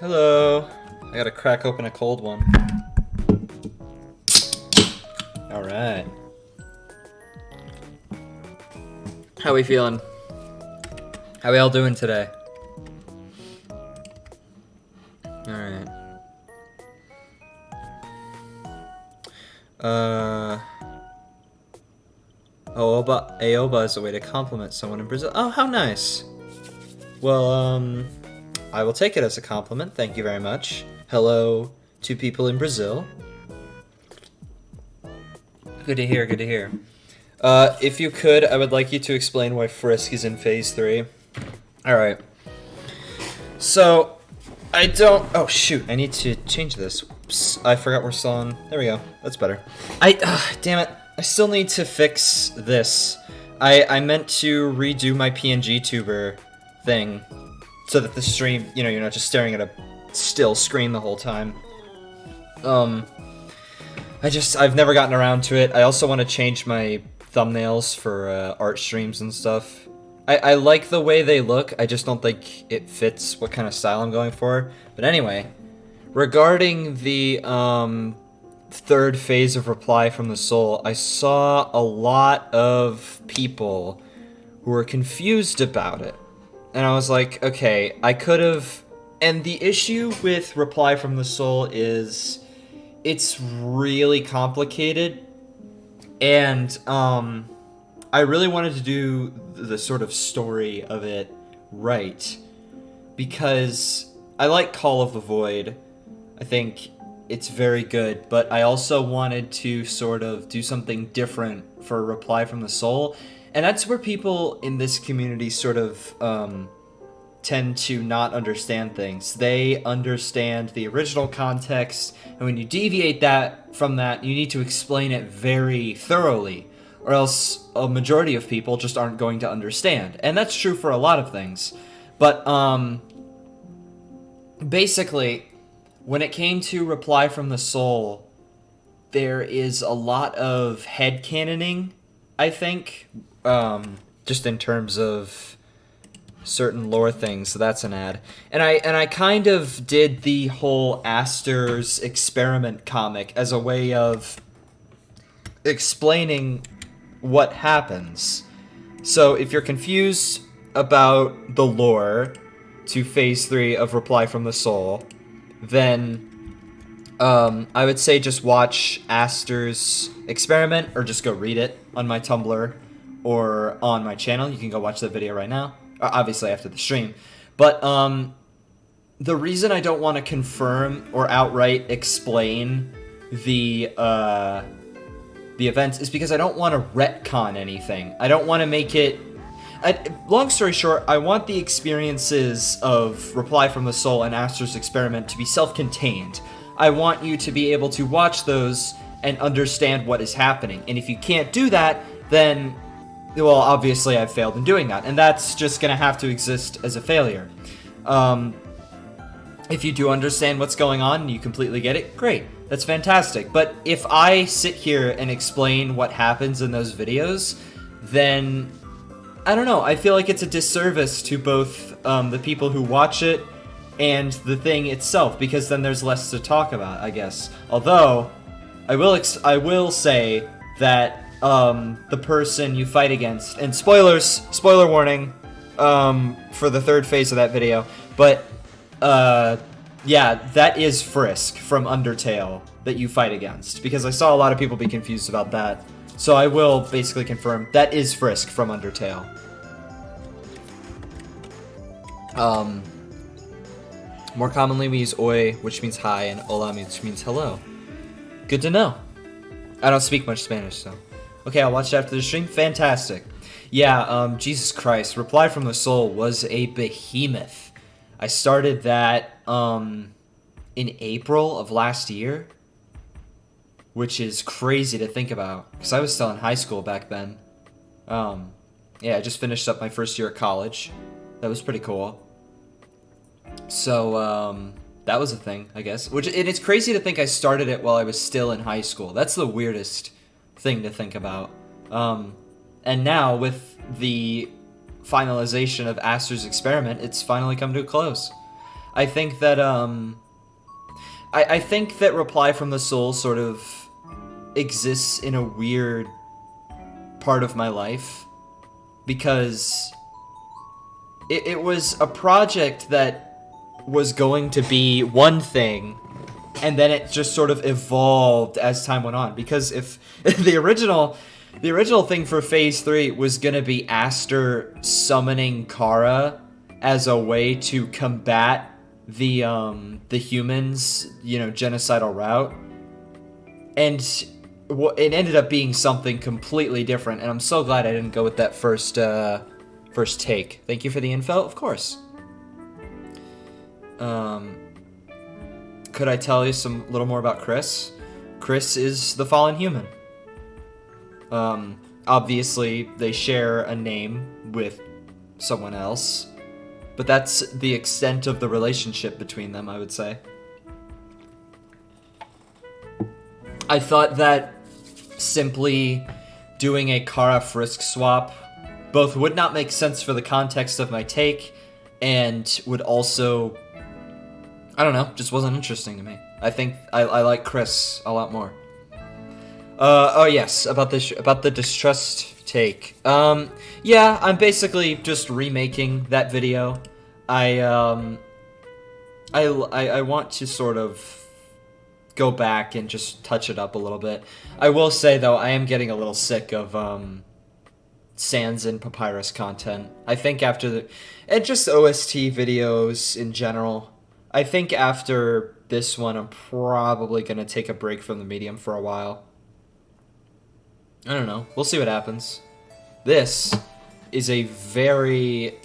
Hello. I gotta crack open a cold one. Alright. How we feeling? How we all doing today? Alright. Aoba is a way to compliment someone in Brazil. Oh, how nice. Well, I will take it as a compliment. Thank you very much. Hello to people in Brazil. Good to hear, good to hear. If you could, I would like you to explain why Frisk is in Phase 3. Alright. So, I don't... Oh, shoot. I need to change this. Oops. I forgot we're still on... There we go. That's better. Damn it. I still need to fix this. I meant to redo my PNG tuber thing so that the stream, you know, you're not just staring at a still screen the whole time. I've never gotten around to it. I also want to change my thumbnails for art streams and stuff. I like the way they look, I just don't think it fits what kind of style I'm going for. But anyway, regarding the third phase of Reply from the Soul, I saw a lot of people who were confused about it. And I was like, okay, I could have... And the issue with Reply from the Soul is it's really complicated. And I really wanted to do the sort of story of it right. Because I like Call of the Void. I think it's very good. But I also wanted to sort of do something different for Reply from the Soul. And that's where people in this community sort of tend to not understand things. They understand the original context, and when you deviate from that, you need to explain it very thoroughly, or else a majority of people just aren't going to understand. And that's true for a lot of things. But basically, when it came to Reply from the Soul, there is a lot of headcanoning, I think. Just in terms of certain lore things, so that's an ad. And I kind of did the whole Aster's experiment comic as a way of explaining what happens. So if you're confused about the lore to Phase 3 of Reply from the Soul, then I would say just watch Aster's experiment, or just go read it on my Tumblr or on my channel. You can go watch that video right now, obviously after the stream. But the reason I don't want to confirm or outright explain the events is because I don't want to retcon anything. I don't want to make it... long story short, I want the experiences of Reply from the Soul and Aster's experiment to be self-contained. I want you to be able to watch those and understand what is happening. And if you can't do that, then... well, obviously I've failed in doing that, and that's just gonna have to exist as a failure. If you do understand what's going on and you completely get it, great. That's fantastic. But if I sit here and explain what happens in those videos, then, I don't know, I feel like it's a disservice to both the people who watch it and the thing itself, because then there's less to talk about, I guess. Although, I will say that the person you fight against, and spoiler warning, for the third phase of that video, but, yeah, that is Frisk from Undertale that you fight against, because I saw a lot of people be confused about that, so I will basically confirm that is Frisk from Undertale. More commonly we use oi, which means hi, and hola, which means hello. Good to know. I don't speak much Spanish, so... Okay, I'll watch it after the stream. Fantastic. Yeah, Jesus Christ. Reply from the Soul was a behemoth. I started that, in April of last year. Which is crazy to think about, because I was still in high school back then. Yeah, I just finished up my first year of college. That was pretty cool. So, that was a thing, I guess. And it's crazy to think I started it while I was still in high school. That's the weirdest thing to think about. And now, with the finalization of Aster's experiment, it's finally come to a close. I think that I think that Reply from the Soul sort of exists in a weird part of my life because it was a project that was going to be one thing, and then it just sort of evolved as time went on. Because if the original thing for Phase 3 was gonna be Aster summoning Kara as a way to combat the humans, you know, genocidal route, and it ended up being something completely different. And I'm so glad I didn't go with that first take. Thank you for the info, of course. Could I tell you some little more about Chris? Chris is the fallen human. Obviously, they share a name with someone else, but that's the extent of the relationship between them, I would say. I thought that simply doing a Kara Frisk swap both would not make sense for the context of my take, and would also, I don't know, just wasn't interesting to me. I think I like Chris a lot more. Oh yes, about the Distrust take. Yeah, I'm basically just remaking that video. I want to sort of go back and just touch it up a little bit. I will say though, I am getting a little sick of Sans and Papyrus content. I think after and just OST videos in general. I think after this one, I'm probably gonna take a break from the medium for a while. I don't know. We'll see what happens. This is a very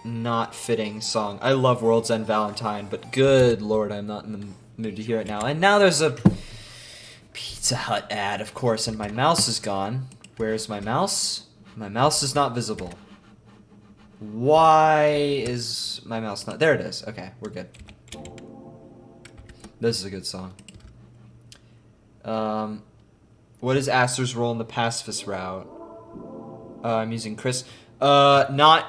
not fitting song. I love World's End Valentine, but good lord, I'm not in the mood to hear it now. And now there's a Pizza Hut ad, of course, and my mouse is gone. Where's my mouse? My mouse is not visible. Why is my mouse not? There it is. Okay, we're good. This is a good song. What is Aster's role in the pacifist route? I'm using Chris. Not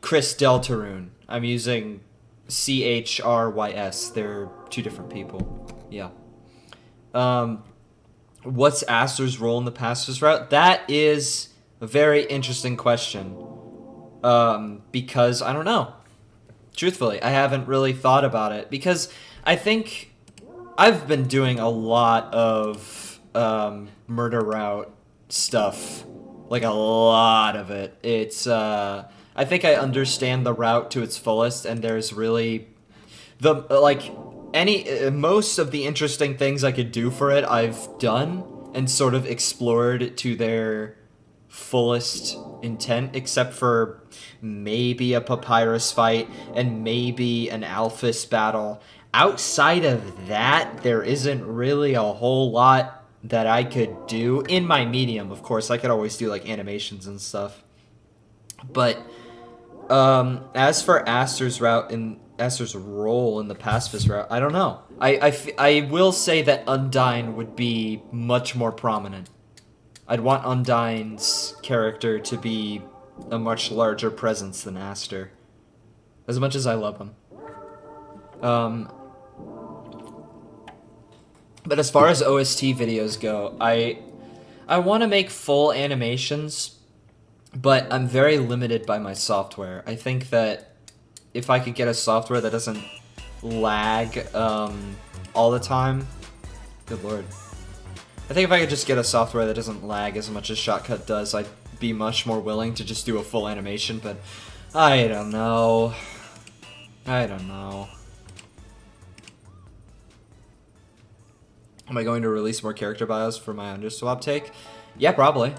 Chris Deltarune. I'm using Chrys. They're two different people. Yeah. What's Aster's role in the pacifist route? That is a very interesting question. Because I don't know. Truthfully, I haven't really thought about it. Because I think I've been doing a lot of murder route stuff. Like a lot of it. It's I think I understand the route to its fullest, and there's really most of the interesting things I could do for it I've done and sort of explored to their fullest intent, except for maybe a Papyrus fight and maybe an Alphys battle. Outside of that, there isn't really a whole lot that I could do in my medium. Of course, I could always do like animations and stuff. But as for Aster's role in the pacifist route, I don't know. I will say that Undyne would be much more prominent. I'd want Undyne's character to be a much larger presence than Aster, as much as I love him. But as far as OST videos go, I want to make full animations, but I'm very limited by my software. I think that if I could get a software that doesn't lag all the time, good lord. I think if I could just get a software that doesn't lag as much as Shotcut does, I'd be much more willing to just do a full animation, but I don't know. I don't know. Am I going to release more character bios for my Underswap take? Yeah, probably.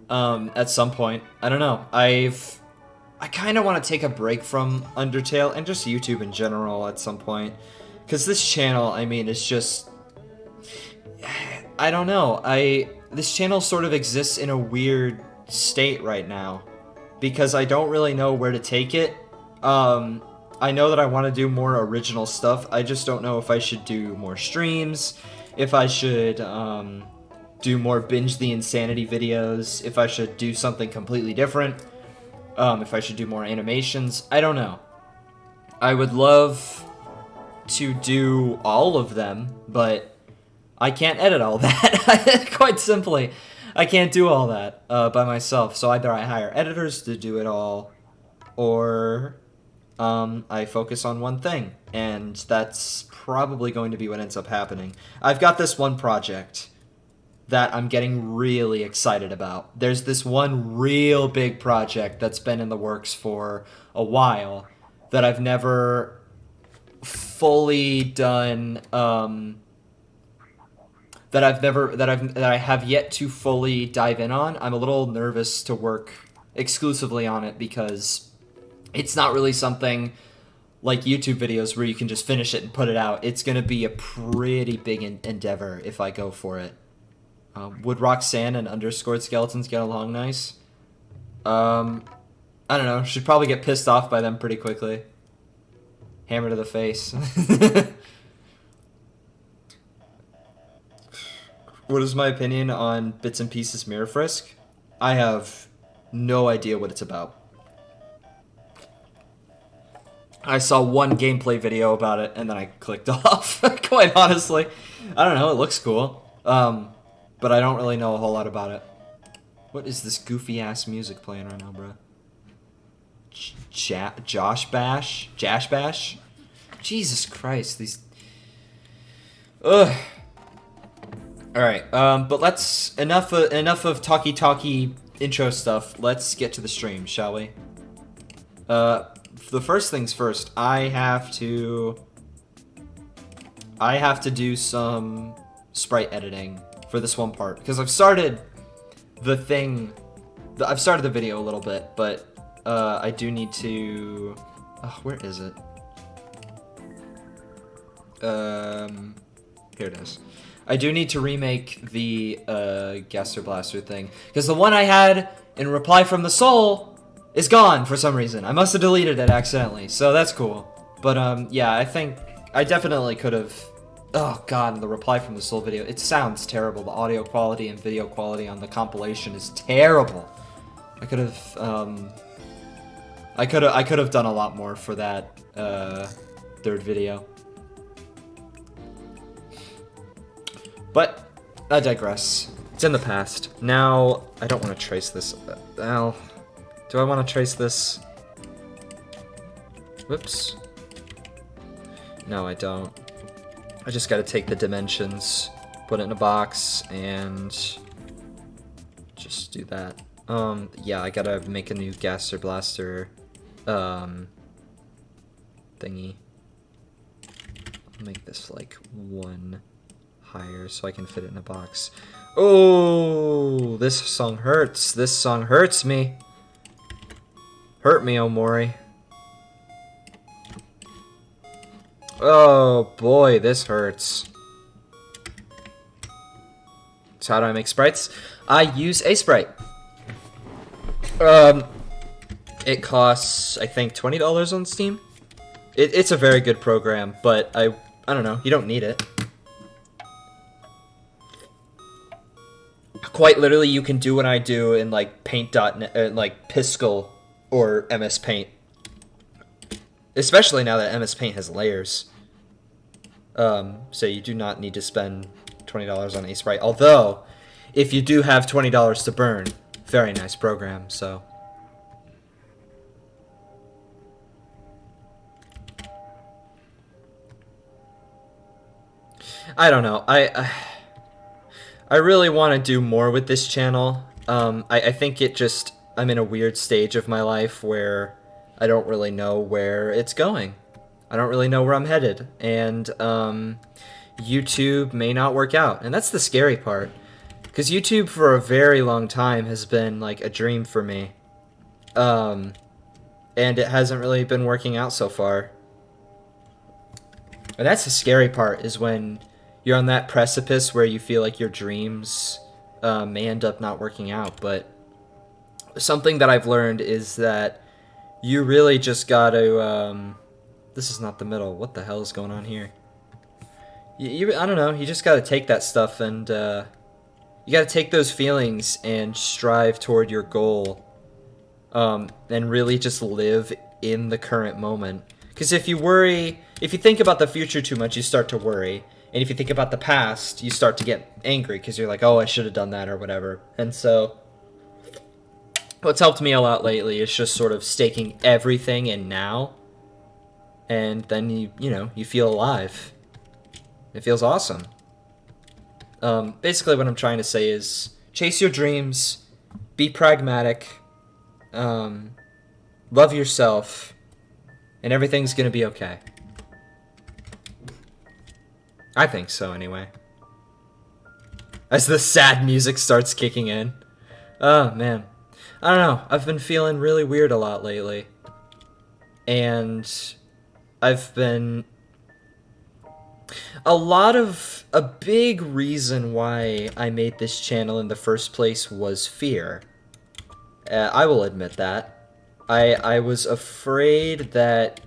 At some point. I don't know. I kind of want to take a break from Undertale and just YouTube in general at some point. Because this channel, I mean, is just... I don't know. This channel sort of exists in a weird state right now. Because I don't really know where to take it. I know that I want to do more original stuff. I just don't know if I should do more streams. If I should do more Binge the Insanity videos. If I should do something completely different. If I should do more animations. I don't know. I would love to do all of them, but I can't edit all that. Quite simply, I can't do all that by myself. So either I hire editors to do it all, or I focus on one thing, and that's probably going to be what ends up happening. I've got this one project that I'm getting really excited about. There's this one real big project that's been in the works for a while that I've never fully done, that I have yet to fully dive in on. I'm a little nervous to work exclusively on it because it's not really something like YouTube videos where you can just finish it and put it out. It's going to be a pretty big endeavor if I go for it. Would Roxanne and Underscored Skeletons get along nice? I don't know. Should probably get pissed off by them pretty quickly. Hammer to the face. What is my opinion on Bits and Pieces Mirror Frisk? I have no idea what it's about. I saw one gameplay video about it, and then I clicked off, quite honestly. I don't know, it looks cool. But I don't really know a whole lot about it. What is this goofy-ass music playing right now, bro? Josh Bash? Jash Bash? Jesus Christ, these... Ugh. Alright, but let's... Enough of talky intro stuff. Let's get to the stream, shall we? The first things first, I have to do some sprite editing for this one part, because I've started the video a little bit, but I do need to... where is it? Here it is. I do need to remake the Gaster Blaster thing, because the one I had in Reply from the Soul is gone for some reason. I must have deleted it accidentally, so that's cool. But yeah, I think I definitely could have... Oh god, the Reply from the Soul video, it sounds terrible. The audio quality and video quality on the compilation is terrible. I could have done a lot more for that third video. But I digress. It's in the past. Now I don't want to trace this. Well, do I want to trace this? Whoops. No, I don't. I just gotta take the dimensions, put it in a box, and just do that. Yeah, I gotta make a new Gaster Blaster, thingy. I'll make this like one higher so I can fit it in a box. Oh, this song hurts. This song hurts me. Hurt me, Omori. Oh boy, this hurts. So how do I make sprites? I use a sprite. It costs, I think, $20 on Steam. It's a very good program, but I don't know, you don't need it. Quite literally, you can do what I do in like Paint.net, like Piskel or MS Paint. Especially now that MS Paint has layers. So you do not need to spend $20 on a sprite. Although, if you do have $20 to burn, very nice program, so. I don't know. I really want to do more with this channel. I think I'm in a weird stage of my life where I don't really know where it's going. I don't really know where I'm headed, and YouTube may not work out, and that's the scary part, because YouTube for a very long time has been like a dream for me, and it hasn't really been working out so far. And that's the scary part, is when you're on that precipice where you feel like your dreams may end up not working out. But something that I've learned is that you really just gotta, this is not the middle. What the hell is going on here? I don't know. You just gotta take that stuff and you gotta take those feelings and strive toward your goal, and really just live in the current moment. Because if you think about the future too much, you start to worry. And if you think about the past, you start to get angry because you're like, oh, I should have done that or whatever. And so what's helped me a lot lately is just sort of staking everything in now. And then you feel alive. It feels awesome. Basically what I'm trying to say is chase your dreams, be pragmatic, love yourself, and everything's gonna be okay. I think so, anyway. As the sad music starts kicking in. Oh, man. I don't know. I've been feeling really weird a lot lately. And I've been... A big reason why I made this channel in the first place was fear. I will admit that. I was afraid that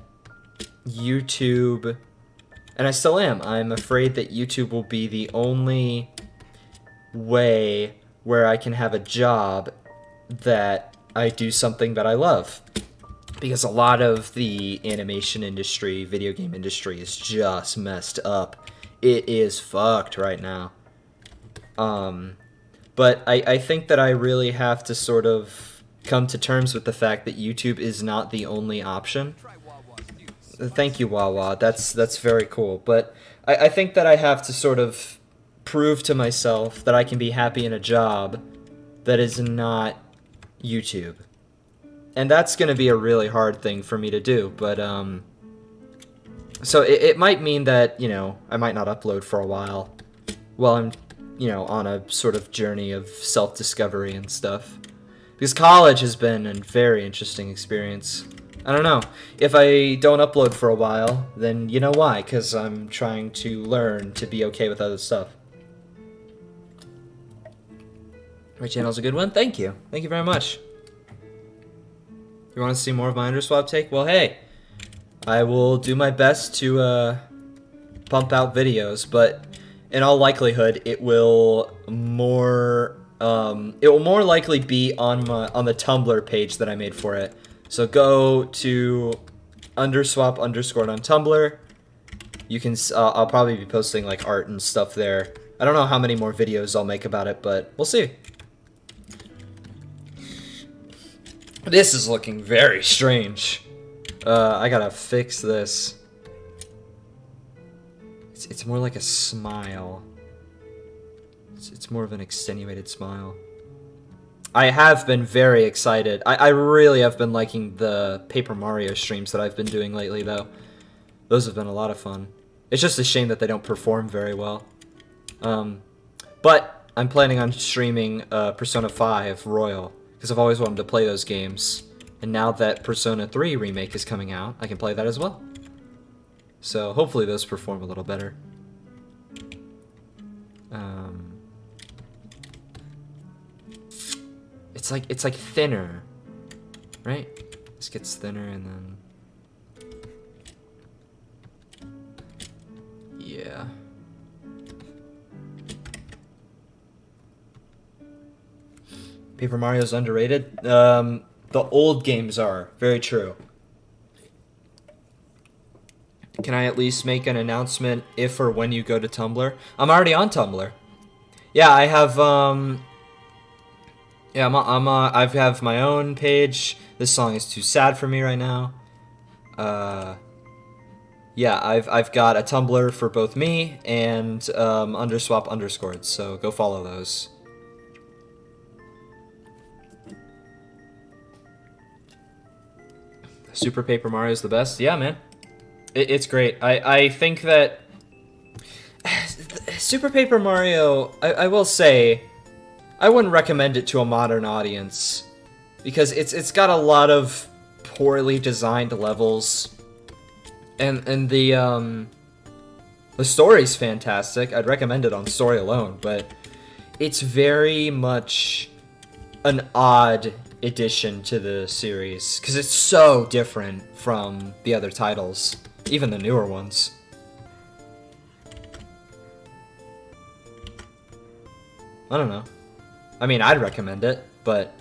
YouTube... And I still am. I'm afraid that YouTube will be the only way where I can have a job that I do something that I love. Because a lot of the animation industry, video game industry is just messed up. It is fucked right now. But I think that I really have to sort of come to terms with the fact that YouTube is not the only option. Thank you, Wawa. That's very cool. But I think that I have to sort of prove to myself that I can be happy in a job that is not YouTube. And that's going to be a really hard thing for me to do. But, so it might mean that, I might not upload for a while while I'm, on a sort of journey of self-discovery and stuff. Because college has been a very interesting experience. I don't know. If I don't upload for a while, then you know why, because I'm trying to learn to be okay with other stuff. My channel's a good one? Thank you. Thank you very much. You want to see more of my underswap take? Well, hey, I will do my best to pump out videos, but in all likelihood, it will more likely be on the Tumblr page that I made for it. So go to underswap_ on Tumblr. You can, I'll probably be posting like art and stuff there. I don't know how many more videos I'll make about it, but we'll see. This is looking very strange. I gotta fix this. It's more like a smile. It's more of an extenuated smile. I have been very excited. I really have been liking the Paper Mario streams that I've been doing lately, though. Those have been a lot of fun. It's just a shame that they don't perform very well. But I'm planning on streaming Persona 5 Royal, because I've always wanted to play those games. And now that Persona 3 Remake is coming out, I can play that as well. So hopefully those perform a little better. It's like thinner, right? This gets thinner and then, yeah. Paper Mario's underrated. The old games are very true. Can I at least make an announcement if or when you go to Tumblr? I'm already on Tumblr. Yeah, I have yeah, I have my own page. This song is too sad for me right now. Yeah, I've got a Tumblr for both me and underswap underscored, so go follow those. Super Paper Mario is the best. Yeah, man. It's great. I think that Super Paper Mario, I will say, I wouldn't recommend it to a modern audience because it's got a lot of poorly designed levels, and the story's fantastic. I'd recommend it on story alone, but it's very much an odd addition to the series because it's so different from the other titles, even the newer ones. I don't know. I mean, I'd recommend it, but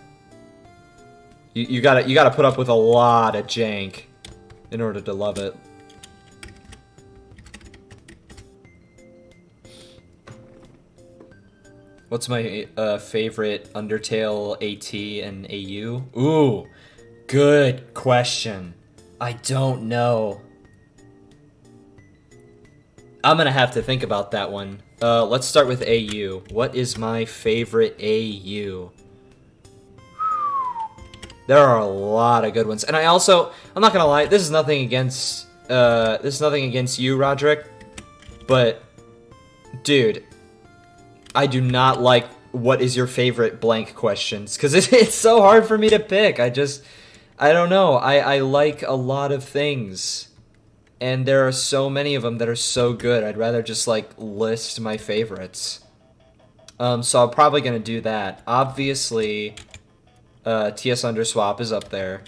you gotta put up with a lot of jank in order to love it. What's my favorite Undertale AT and AU? Ooh, good question. I don't know. I'm gonna have to think about that one. Let's start with AU. What is my favorite AU? There are a lot of good ones, and I'm not gonna lie. This is nothing against you, Roderick, but dude, I do not like what is your favorite blank questions, because it's so hard for me to pick. I don't know. I like a lot of things, and there are so many of them that are so good. I'd rather just like list my favorites. So I'm probably gonna do that. Obviously, TS Underswap is up there.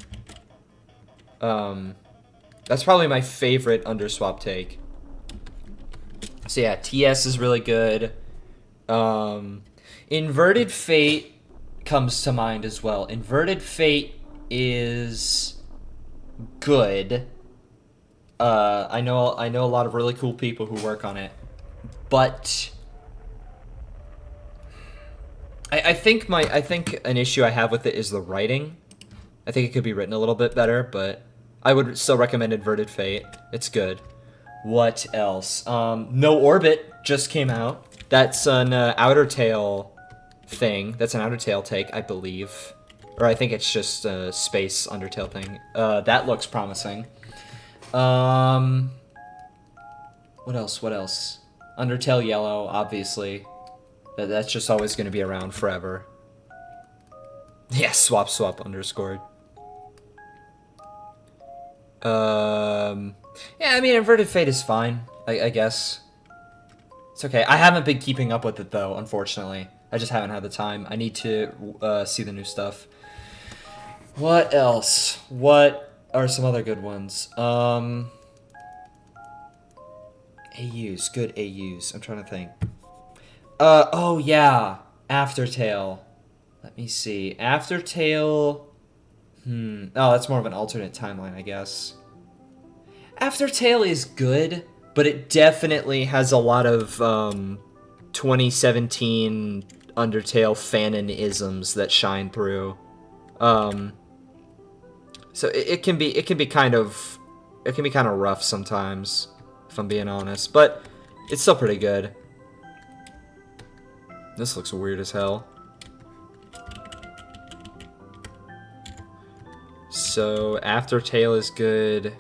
That's probably my favorite Underswap take. So yeah, TS is really good. Inverted Fate comes to mind as well. Inverted Fate is good. I know a lot of really cool people who work on it, but I think an issue I have with it is the writing. I think it could be written a little bit better, but I would still recommend Inverted Fate. It's good. What else? No Orbit just came out. That's an Outer Tail thing. That's an Outer Tail take, I believe. Or I think it's just a space Undertale thing. That looks promising. What else? Undertale Yellow, obviously. That's just always going to be around forever. Yeah, swap underscored. Yeah, I mean, Inverted Fate is fine, I guess. It's okay. I haven't been keeping up with it, though, unfortunately. I just haven't had the time. I need to see the new stuff. What else? What are some other good ones? AUs. Good AUs. I'm trying to think. Oh, yeah. Aftertale. Let me see. Aftertale... Oh, that's more of an alternate timeline, I guess. Aftertale is good, but it definitely has a lot of 2017 Undertale fanon-isms that shine through. So it can be kind of rough sometimes, if I'm being honest, but it's still pretty good. This looks weird as hell. So Aftertale is good.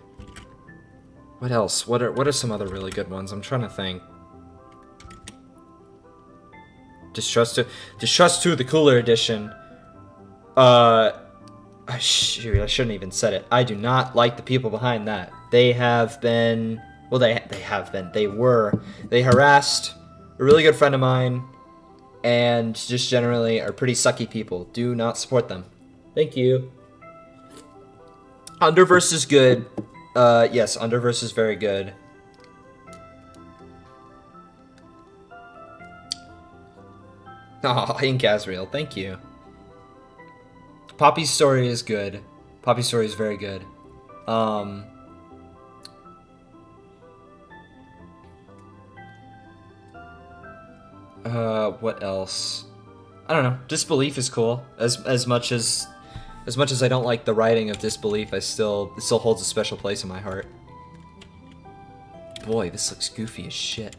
What else? What are some other really good ones? I'm trying to think. Distrust 2, the cooler edition. Shoot, I shouldn't even said it. I do not like the people behind that. They have been, well, they harassed a really good friend of mine, and just generally are pretty sucky people. Do not support them. Thank you. Underverse is good. Yes, Underverse is very good. Oh, Ink Asriel, thank you. Poppy's Story is good. Poppy's Story is very good. What else? I don't know. Disbelief is cool. As much as I don't like the writing of Disbelief, it still holds a special place in my heart. Boy, this looks goofy as shit.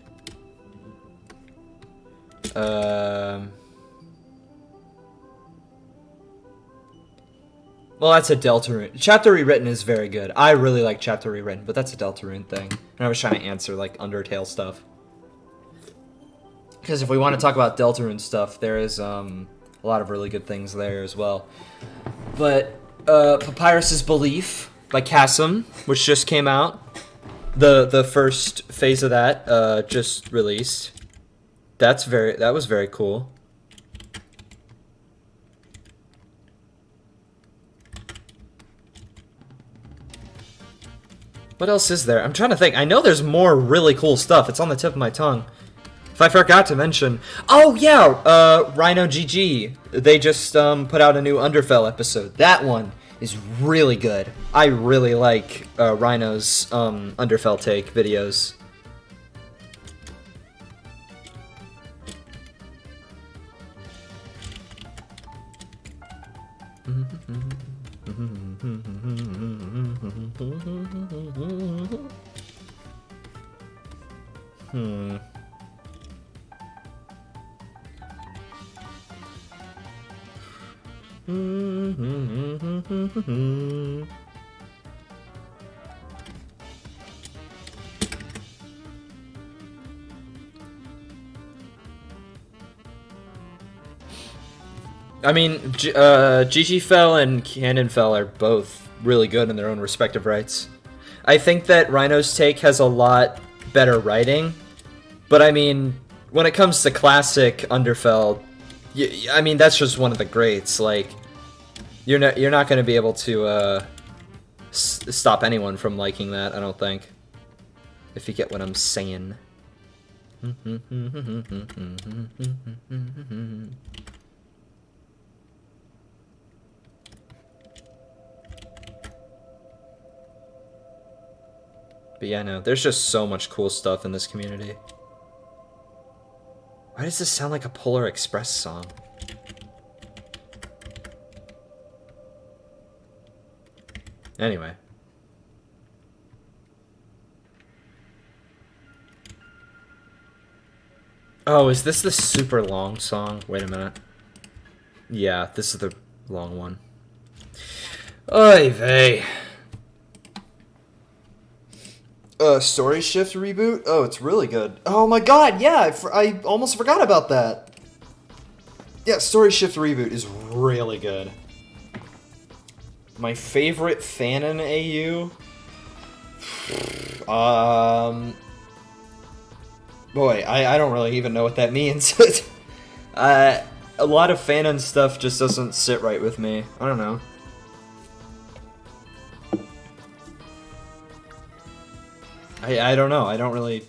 Well, that's a Deltarune. Chapter Rewritten is very good. I really like Chapter Rewritten, but that's a Deltarune thing. And I was trying to answer, like, Undertale stuff. Because if we want to talk about Deltarune stuff, there is, a lot of really good things there as well. But, Papyrus's Belief by Chasm, which just came out. The first phase of that, just released. That was very cool. What else is there? I'm trying to think. I know there's more really cool stuff. It's on the tip of my tongue. If I forgot to mention... Oh, yeah! Rhino GG. They just put out a new Underfell episode. That one is really good. I really like Rhino's Underfell take videos. I mean, GG Fell and Cannon Fell are both really good in their own respective rights. I think that Rhino's take has a lot better writing, but I mean, when it comes to classic Underfell, I mean, that's just one of the greats. Like, you're not going to be able to stop anyone from liking that, I don't think. If you get what I'm saying. But yeah, no, there's just so much cool stuff in this community. Why does this sound like a Polar Express song? Anyway. Oh, is this the super long song? Wait a minute. Yeah, this is the long one. Oy vey. Story Shift reboot? Oh, it's really good. Oh my god, yeah, I almost forgot about that. Yeah, Story Shift reboot is really good. My favorite fanon AU? Boy, I don't really even know what that means. A lot of fanon stuff just doesn't sit right with me. I don't know. I don't know. I don't really...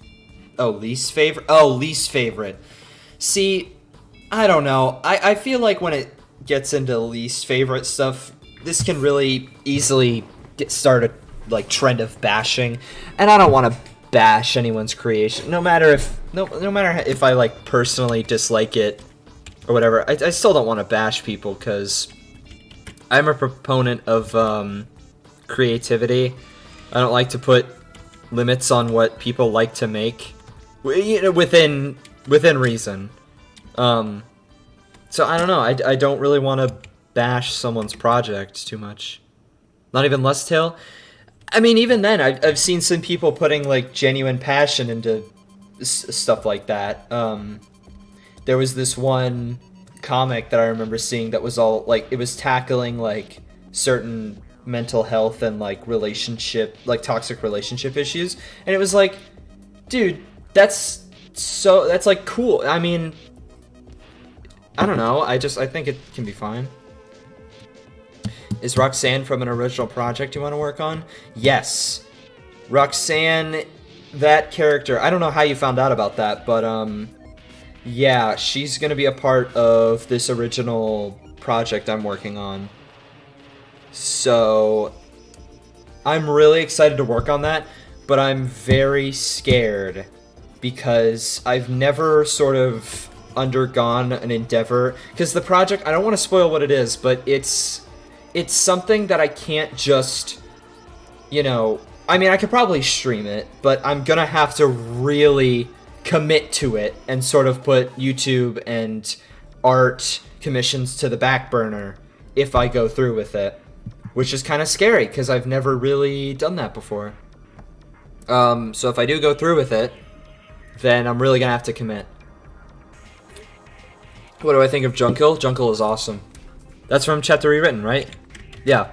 Oh, least favorite? Oh, least favorite. See, I don't know. I feel like when it gets into least favorite stuff, this can really easily start a like trend of bashing, and I don't want to bash anyone's creation, no matter if I like personally dislike it or whatever. I still don't want to bash people because I'm a proponent of creativity. I don't like to put limits on what people like to make, you know, within reason. So I don't know. I don't really want to bash someone's project too much. Not even Lust Tale. I mean, even then, I've seen some people putting like genuine passion into stuff like that. There was this one comic that I remember seeing that was all like, it was tackling like certain mental health and like relationship, like toxic relationship issues, and it was like, dude, that's like cool. I mean, I don't know, I think it can be fine. Is Roxanne from an original project you want to work on? Yes. Roxanne, that character, I don't know how you found out about that, but yeah, she's gonna be a part of this original project I'm working on. So, I'm really excited to work on that, but I'm very scared because I've never sort of undergone an endeavor, because the project, I don't want to spoil what it is, but it's something that I can't just, you know, I mean, I could probably stream it, but I'm gonna have to really commit to it and sort of put YouTube and art commissions to the back burner if I go through with it. Which is kind of scary, because I've never really done that before. So if I do go through with it, then I'm really going to have to commit. What do I think of Junkill? Junkill is awesome. That's from Chapter Rewritten, right? Yeah.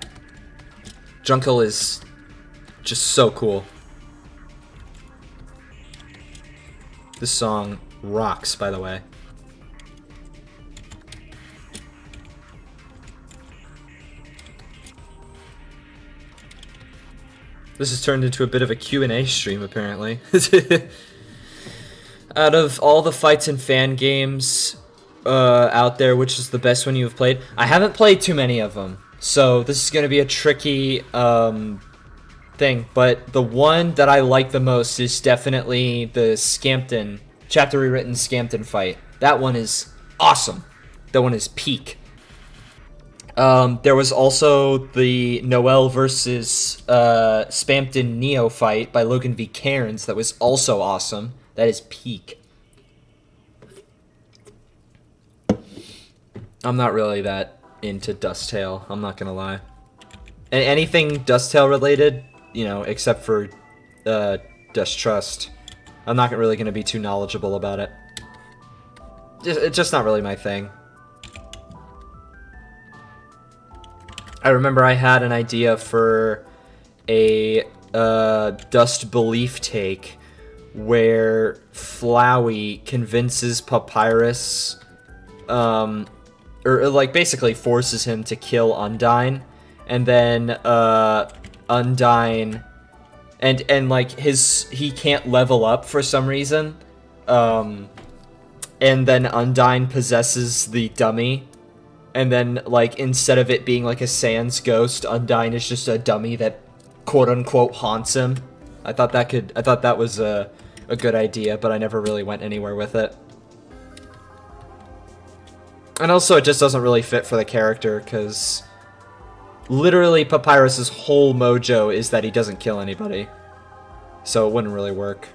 Junkill is just so cool. This song rocks, by the way. This has turned into a bit of a Q&A stream, apparently. Out of all the fights and fan games out there, which is the best one you've played? I haven't played too many of them, So this is going to be a tricky thing, but the one that I like the most is definitely the Scampton, chapter rewritten Scampton fight. That one is awesome. That one is peak. There was also the Noel versus Spampton Neo fight by Logan v. Cairns that was also awesome. That is peak. I'm not really that into Dusttail, I'm not gonna lie. Anything Dusttail related, you know, except for Distrust, I'm not really gonna be too knowledgeable about it. It's just not really my thing. I remember I had an idea for a Dust Belief take where Flowey convinces Papyrus, or like basically forces him to kill Undyne, and then Undyne, and like he can't level up for some reason, and then Undyne possesses the dummy. And then, like, instead of it being like a Sans ghost, Undyne is just a dummy that quote-unquote haunts him. I thought that was a good idea, but I never really went anywhere with it. And also, it just doesn't really fit for the character, because literally Papyrus's whole mojo is that he doesn't kill anybody. So it wouldn't really work.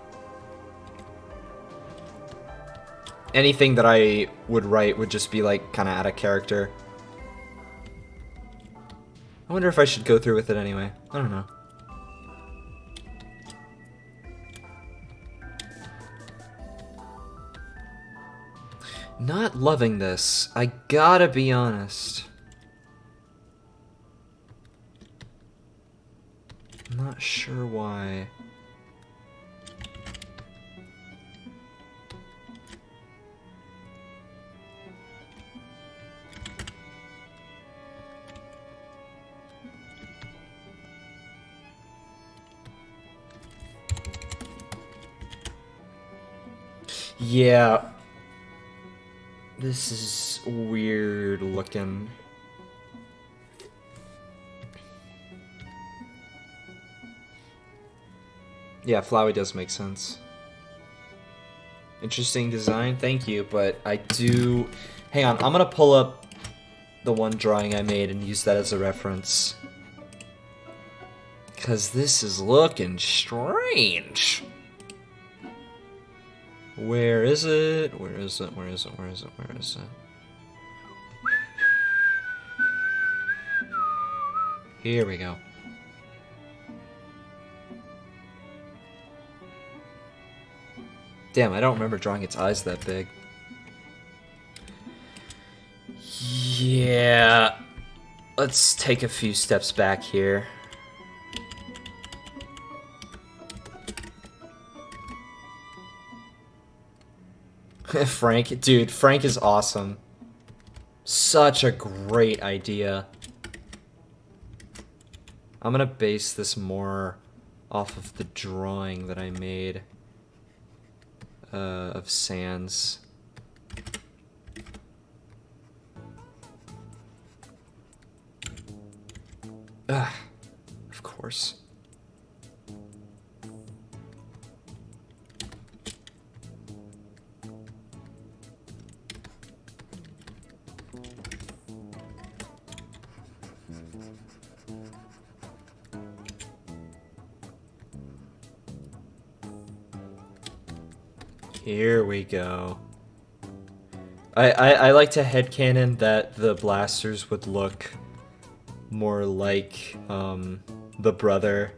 Anything that I would write would just be, like, kind of out of character. I wonder if I should go through with it anyway. I don't know. Not loving this. I gotta be honest. I'm not sure why. Yeah. This is weird looking. Yeah, Flowey does make sense. Interesting design, thank you, but I do... Hang on, I'm gonna pull up the one drawing I made and use that as a reference. Because this is looking strange. Where is it? Where is it? Where is it? Where is it? Where is it? Here we go. Damn, I don't remember drawing its eyes that big. Yeah. Let's take a few steps back here. Frank, dude, Frank is awesome. Such a great idea. I'm gonna base this more off of the drawing that I made of Sans. Ugh, of course. Here we go. I like to headcanon that the blasters would look more like the brother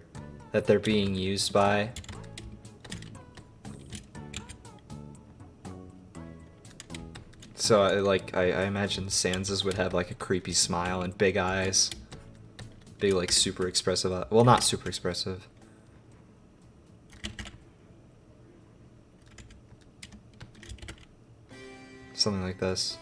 that they're being used by. So I imagine Sans's would have like a creepy smile and big eyes. Big, like, super expressive, well, not super expressive. Something like this.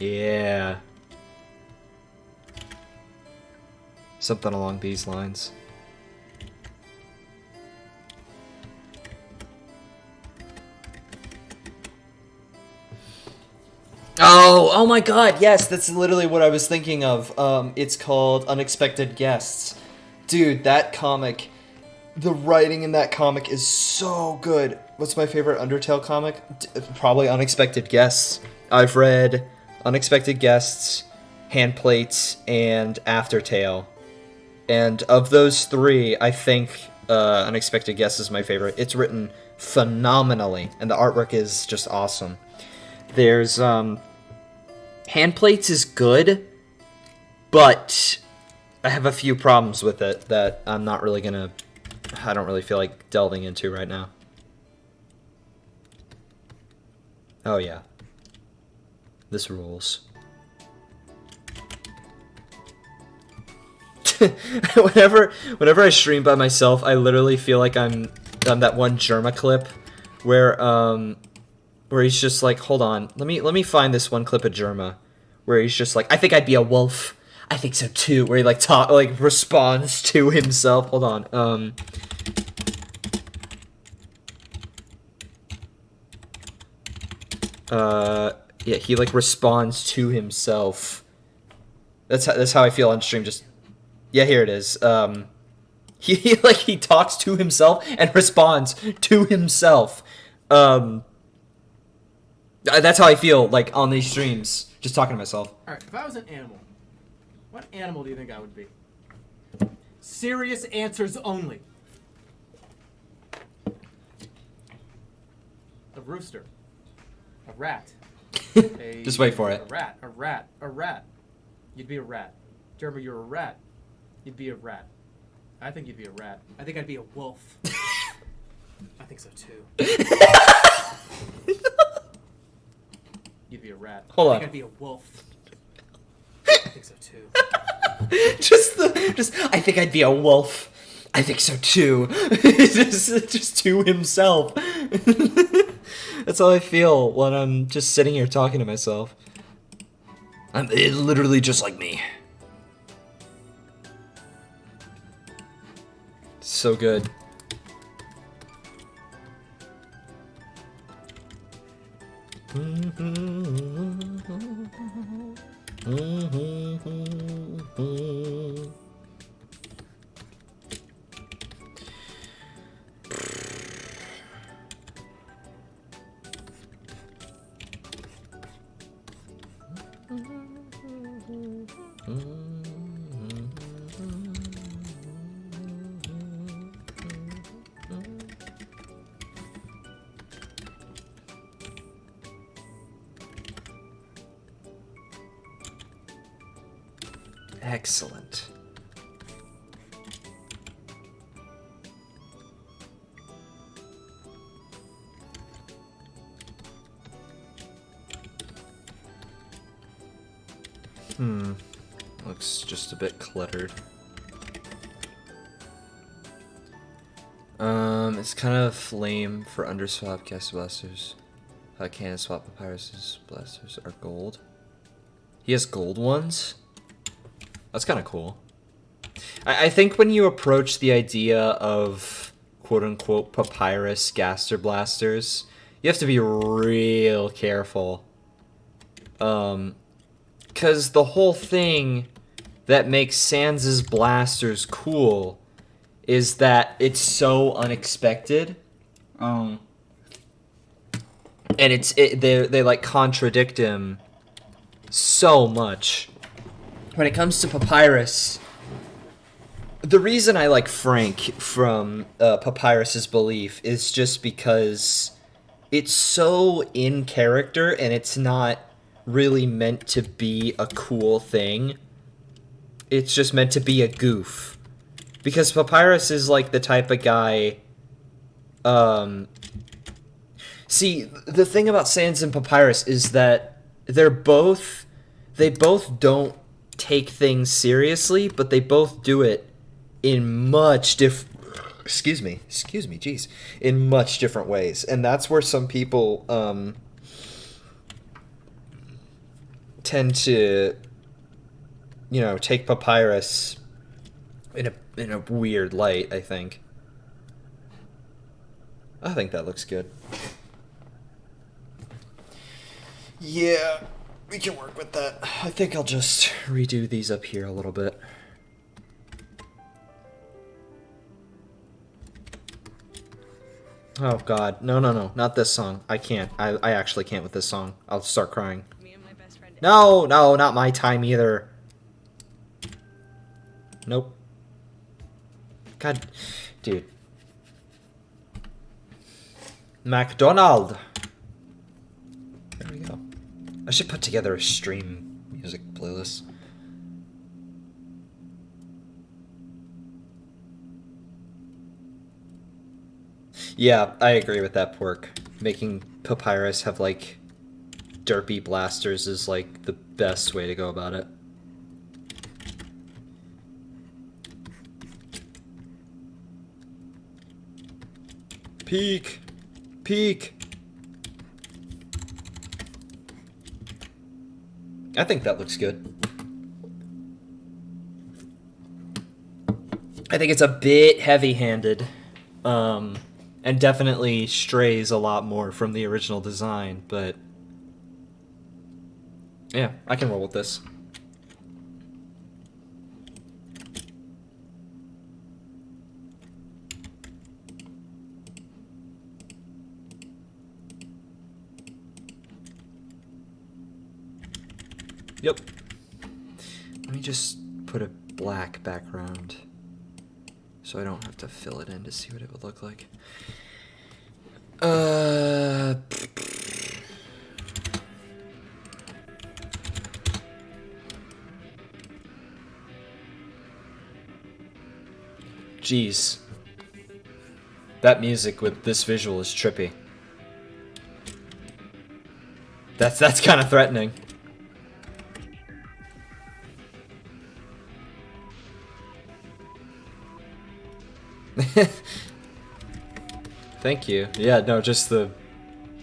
Yeah. Something along these lines. Oh my god, yes, that's literally what I was thinking of. It's called Unexpected Guests. Dude, that comic, the writing in that comic is so good. What's my favorite Undertale comic? Probably Unexpected Guests. I've read Unexpected Guests, Handplates, and Aftertale. And of those three, I think Unexpected Guests is my favorite. It's written phenomenally, and the artwork is just awesome. There's, Handplates is good, but I have a few problems with it that I'm not really gonna... I don't really feel like delving into right now. Oh yeah. This rules. Whenever I stream by myself, I literally feel like I'm on that one Germa clip where he's just like, hold on, let me find this one clip of Germa, where he's just like, I think I'd be a wolf. I think so too. Where he like responds to himself. Hold on. Yeah, he like responds to himself. That's how I feel on stream. Just, yeah, here it is. He talks to himself and responds to himself. That's how I feel, like, on these streams, just talking to myself. Alright, if I was an animal, what animal do you think I would be? Serious answers only. A rooster. A rat. Just wait for it. A rat. You'd be a rat. Jeremy, you're a rat. You'd be a rat. I think you'd be a rat. I think I'd be a wolf. I think so too. You'd be a rat. Hold I on. think I'd be a wolf. I think so too. just I think I'd be a wolf. I think so too. just to himself. That's how I feel when I'm just sitting here talking to myself. It's literally just like me. So good. Excellent. Looks just a bit cluttered. It's kind of lame for underswap gas blasters. Can swap papyrus blasters are gold. He has gold ones? That's kind of cool. I think when you approach the idea of quote-unquote papyrus gaster blasters, you have to be real careful. Because the whole thing that makes Sans' blasters cool is that it's so unexpected. And they like contradict him so much. When it comes to Papyrus, the reason I like Frank from Papyrus's belief is just because it's so in character and it's not really meant to be a cool thing. It's just meant to be a goof. Because Papyrus is like the type of guy... See, the thing about Sans and Papyrus is that they both don't take things seriously, but they both do it in much in much different ways. And that's where some people tend to, you know, take Papyrus in a weird light, I think. I think that looks good. Yeah. We can work with that. I think I'll just redo these up here a little bit. Oh god, no, no, no, not this song. I can't. I actually can't with this song. I'll start crying. Me and my best friend. No, no, not my time either. Nope. God, dude. McDonald. There we go. I should put together a stream music playlist. Yeah, I agree with that, Pork. Making Papyrus have, like, derpy blasters is, like, the best way to go about it. Peek! Peek! I think that looks good. I think it's a bit heavy-handed. And definitely strays a lot more from the original design, but yeah, I can roll with this. Yep. Let me just put a black background so I don't have to fill it in to see what it would look like. Jeez. That music with this visual is trippy. That's kind of threatening. Thank you. Yeah, no, just the...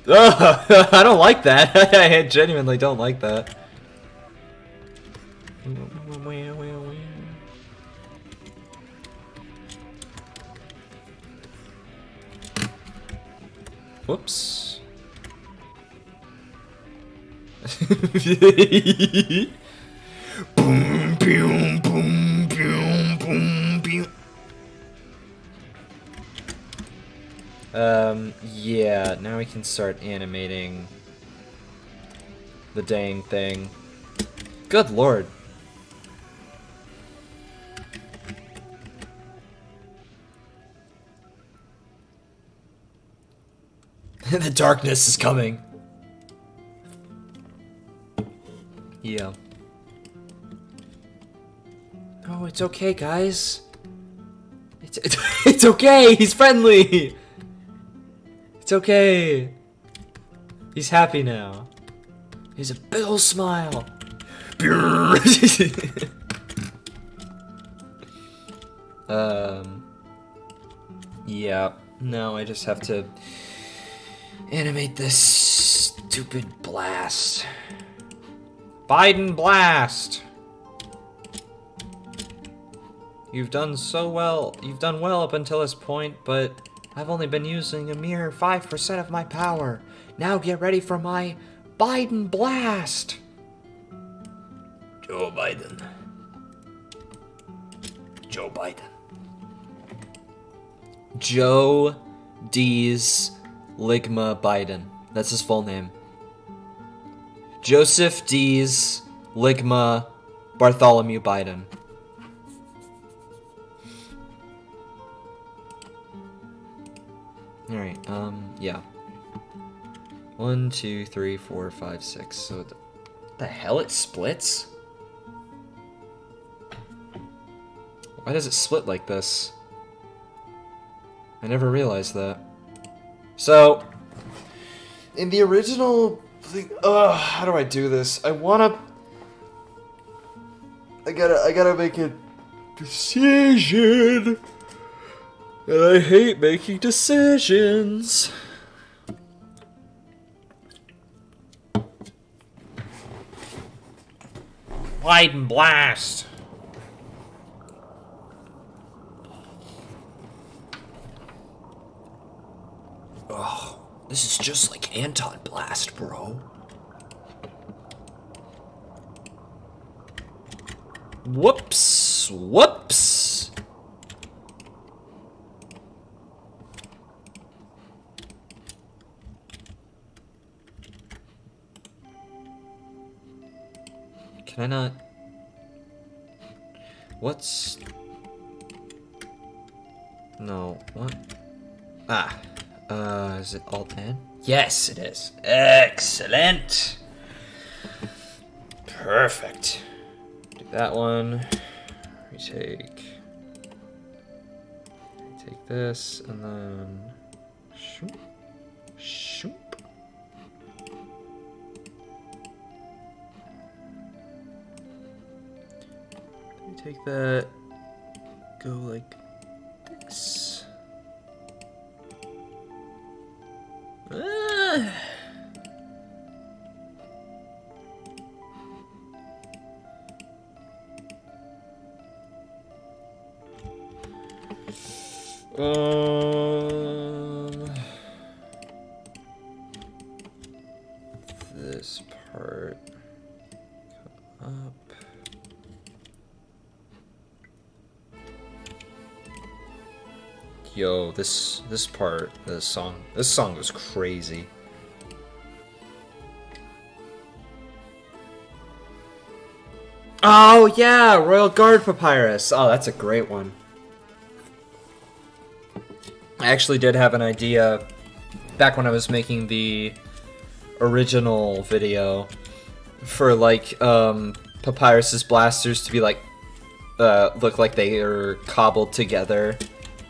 Oh, I don't like that. I genuinely don't like that. Whoops. Boom, boom, boom, boom, boom, boom. Yeah, now we can start animating the dang thing. Good lord. The darkness is coming. Yeah. Oh, it's okay, guys. It's okay. He's friendly. It's okay. He's happy now. He's a big ol' smile. Yeah. No, I just have to animate this stupid blast. Biden blast! You've done so well. You've done well up until this point, but I've only been using a mere 5% of my power. Now get ready for my Biden blast! Joe Biden. Joe Biden. Joe D's Ligma Biden. That's his full name. Joseph D's Ligma Bartholomew Biden. Alright, yeah. 1, 2, 3, 4, 5, 6. So the hell it splits? Why does it split like this? I never realized that. So, in the original thing, how do I do this? I gotta make a decision. And I hate making decisions. Biden blast. Oh, this is just like Anton Blast, bro. Whoops. Whoops. Can I not? What's... No, what? Ah. Is it Alt-N? Yes, it is. Excellent. Perfect. Do that one. Retake this, and then... Shoop. Shoop. Take that, go like this. Ah. This part come up. Yo, this part, this song was crazy. Oh yeah, Royal Guard Papyrus. Oh, that's a great one. I actually did have an idea back when I was making the original video for like Papyrus's blasters to be like look like they are cobbled together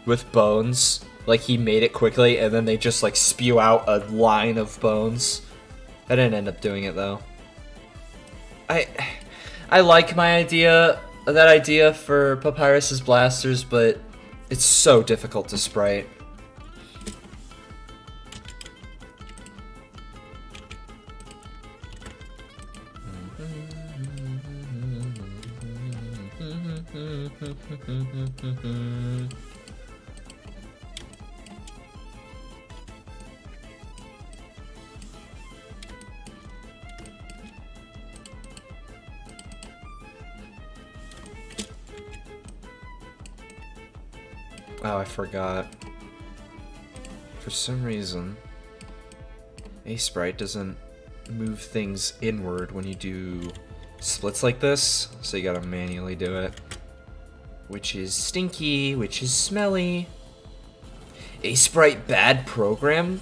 with bones. Like he made it quickly and then they just like spew out a line of bones. I didn't end up doing it though. I like my idea, that idea for Papyrus's blasters, but it's so difficult to sprite. Oh, I forgot. For some reason, A-Sprite doesn't move things inward when you do splits like this, so you gotta manually do it. Which is stinky, which is smelly. A-Sprite bad program?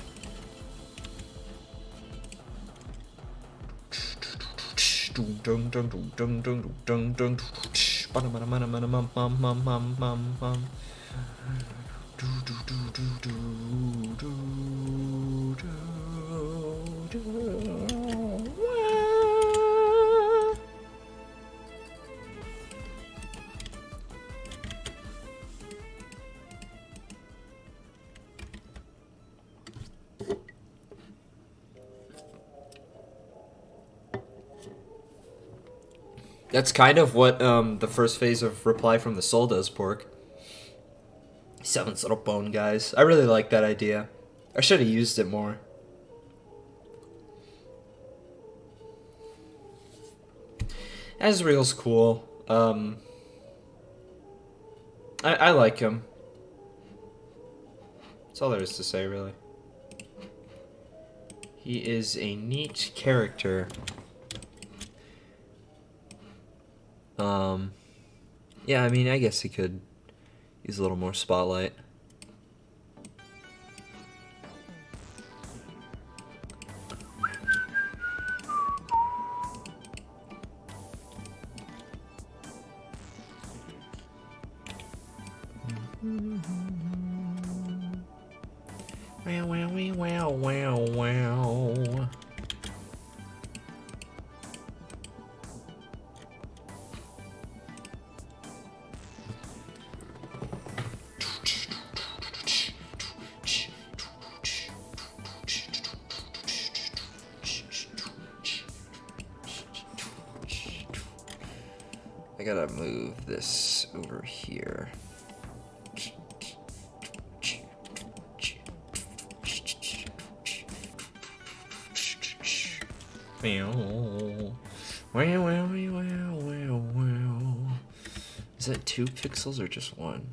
That's kind of what the first phase of Reply from the Soul does, Pork. 7's little bone guys. I really like that idea. I should have used it more. Azrael's cool. I like him. That's all there is to say, really. He is a neat character. Yeah, I mean, I guess he could use a little more spotlight. Wow, wow, wow, wow, wow. I gotta move this over here. Wow, wow, wow, wow, wow, wow. Is it 2 pixels or just 1?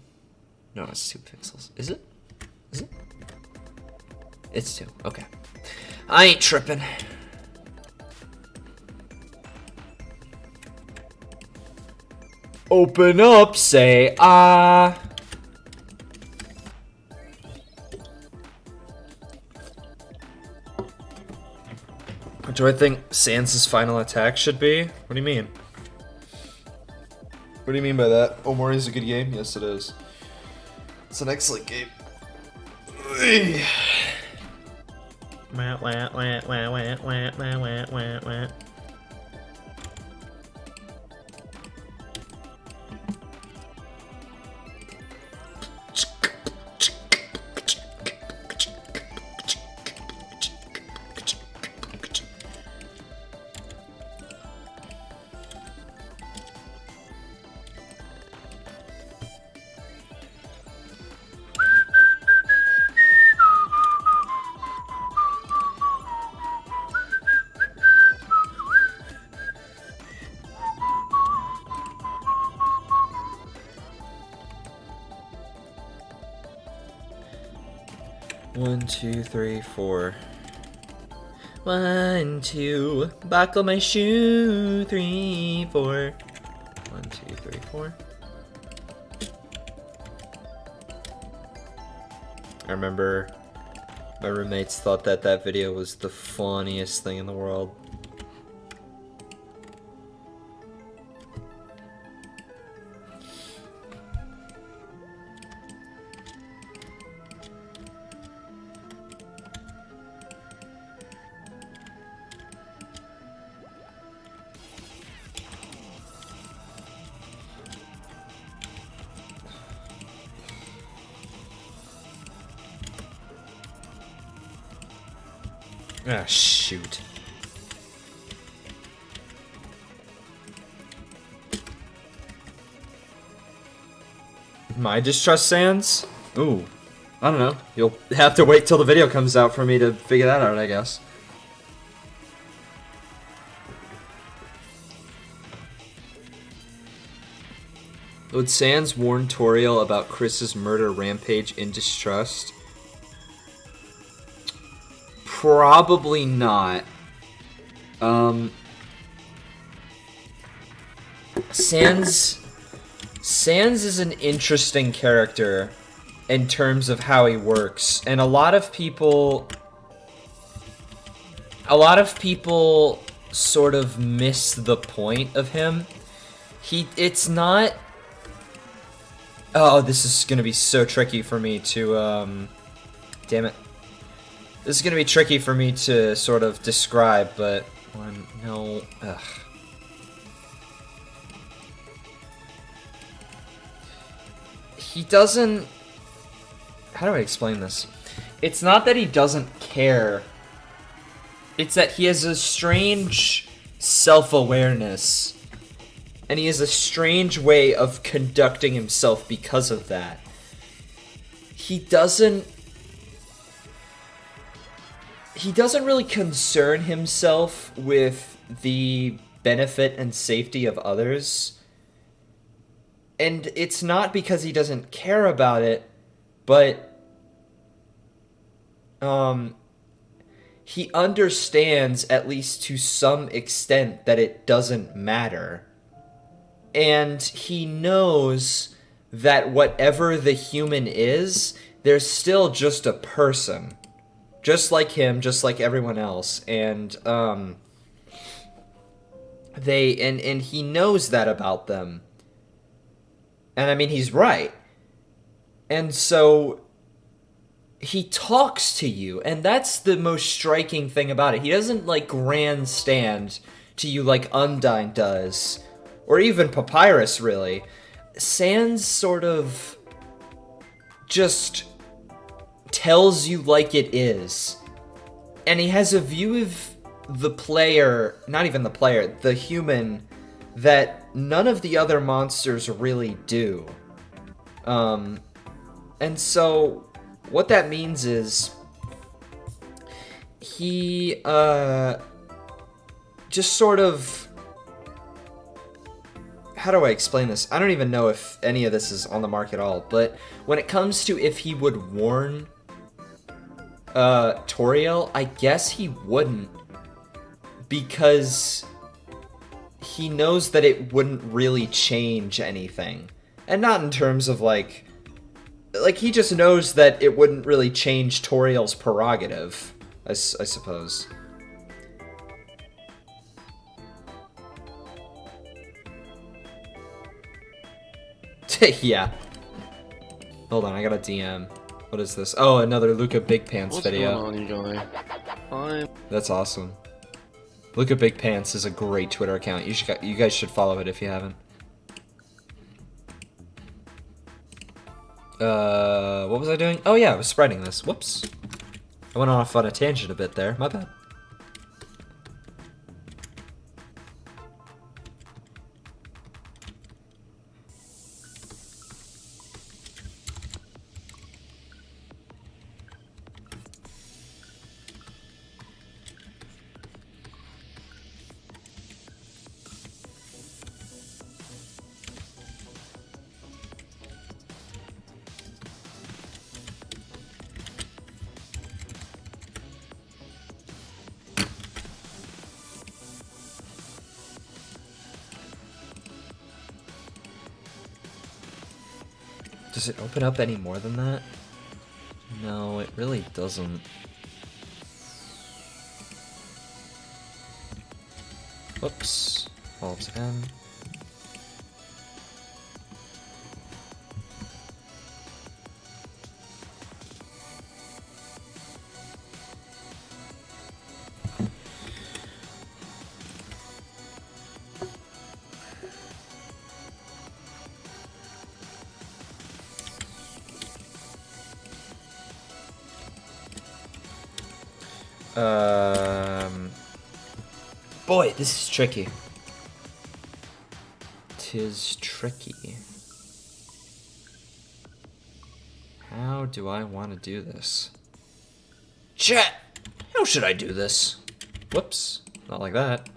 No, it's 2 pixels. Is it? Is it? It's 2. Okay. I ain't tripping. Open up, say ah. What do I think Sans' final attack should be? What do you mean? What do you mean by that? Omori is a good game? Yes, it is. It's an excellent game. Wah, wah, wah, wah, wah, wah, wah, wah, wah. One, two, three, four. 1, 2, buckle my shoe. 3, 4. 1, 2, 3, 4. I remember my roommates thought that that video was the funniest thing in the world. Ah, shoot. My Distrust Sans? Ooh. I don't know. You'll have to wait till the video comes out for me to figure that out, I guess. Would Sans warn Toriel about Chris's murder rampage in Distrust? Probably not. Sans is an interesting character in terms of how he works, and a lot of people sort of miss the point of him. It's not. Oh, this is gonna be so tricky for me to damn it. This is gonna be tricky for me to sort of describe, but no. Ugh. He doesn't. How do I explain this? It's not that he doesn't care. It's that he has a strange self-awareness, and he has a strange way of conducting himself because of that. He doesn't really concern himself with the benefit and safety of others. And it's not because he doesn't care about it, but he understands, at least to some extent, that it doesn't matter. And he knows that whatever the human is, they're still just a person. Just like him, just like everyone else. And and he knows that about them. And I mean, he's right. And so he talks to you, and that's the most striking thing about it. He doesn't like grandstand to you like Undyne does, or even Papyrus, really. Sans sort of just tells you like it is. And he has a view of the player, not even the player, the human, that none of the other monsters really do. And so what that means is he just sort of, how do I explain this? I don't even know if any of this is on the market at all, but when it comes to if he would warn Toriel, I guess he wouldn't, because he knows that it wouldn't really change anything. And not in terms of like he just knows that it wouldn't really change Toriel's prerogative, I suppose. Yeah. Hold on, I got a DM. What is this? Oh, another Luca Big Pants video. What's going on, you guys? Fine. That's awesome. Luca Big Pants is a great Twitter account. You guys should follow it if you haven't. What was I doing? Oh yeah, I was spreading this. Whoops. I went off on a tangent a bit there. My bad. Does it open up any more than that? No, it really doesn't. Whoops. Alt N. Boy, this is tricky. 'Tis tricky. How do I want to do this? Chat! How should I do this? Whoops. Not like that.